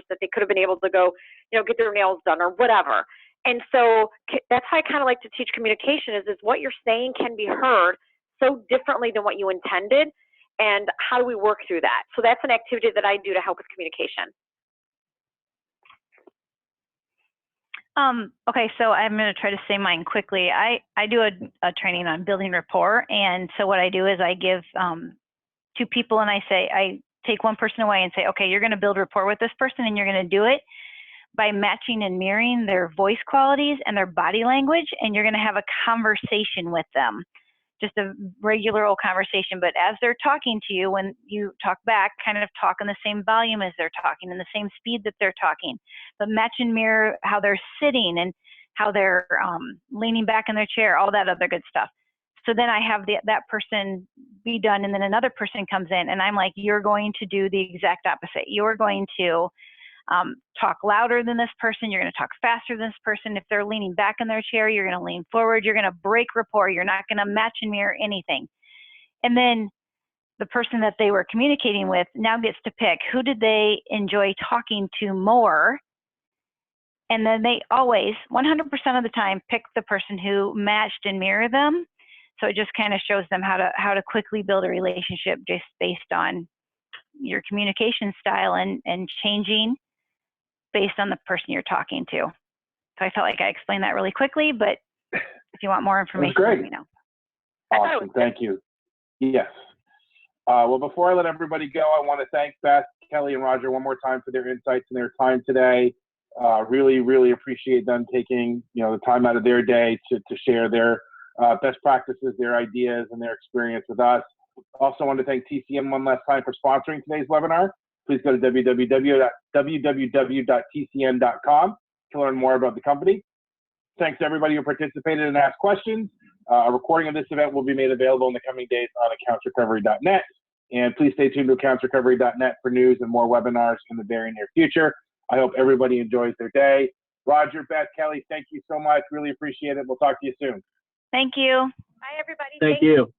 that they could have been able to go, get their nails done or whatever. And so that's how I kind of like to teach communication is what you're saying can be heard so differently than what you intended. And how do we work through that? So that's an activity that I do to help with communication. Okay, so I'm going to try to say mine quickly. I do a training on building rapport. And so what I do is I give two people and I take one person away and say, okay, you're going to build rapport with this person and you're going to do it by matching and mirroring their voice qualities and their body language. And you're going to have a conversation with them. Just a regular old conversation, but as they're talking to you, when you talk back, kind of talk in the same volume as they're talking, in the same speed that they're talking, but match and mirror how they're sitting and how they're leaning back in their chair, all that other good stuff. So then I have that person be done, and then another person comes in, and I'm like, you're going to do the exact opposite. You're going to talk louder than this person. You're going to talk faster than this person. If they're leaning back in their chair, you're going to lean forward. You're going to break rapport. You're not going to match and mirror anything. And then the person that they were communicating with now gets to pick who did they enjoy talking to more And then they always, 100% of the time, pick the person who matched and mirrored them. So it just kind of shows them how to quickly build a relationship just based on your communication style and changing based on the person you're talking to. So I felt like I explained that really quickly, but if you want more information, let me know. Awesome, thank you. Yes. Well, before I let everybody go, I want to thank Beth, Kelly, and Roger one more time for their insights and their time today. Really, really appreciate them taking the time out of their day to share their best practices, their ideas, and their experience with us. Also want to thank TCN one last time for sponsoring today's webinar. Please go to www.tcn.com to learn more about the company. Thanks to everybody who participated and asked questions. A recording of this event will be made available in the coming days on accountsrecovery.net. And please stay tuned to accountsrecovery.net for news and more webinars in the very near future. I hope everybody enjoys their day. Roger, Beth, Kelly, thank you so much. Really appreciate it. We'll talk to you soon. Thank you. Bye, everybody. Thank you.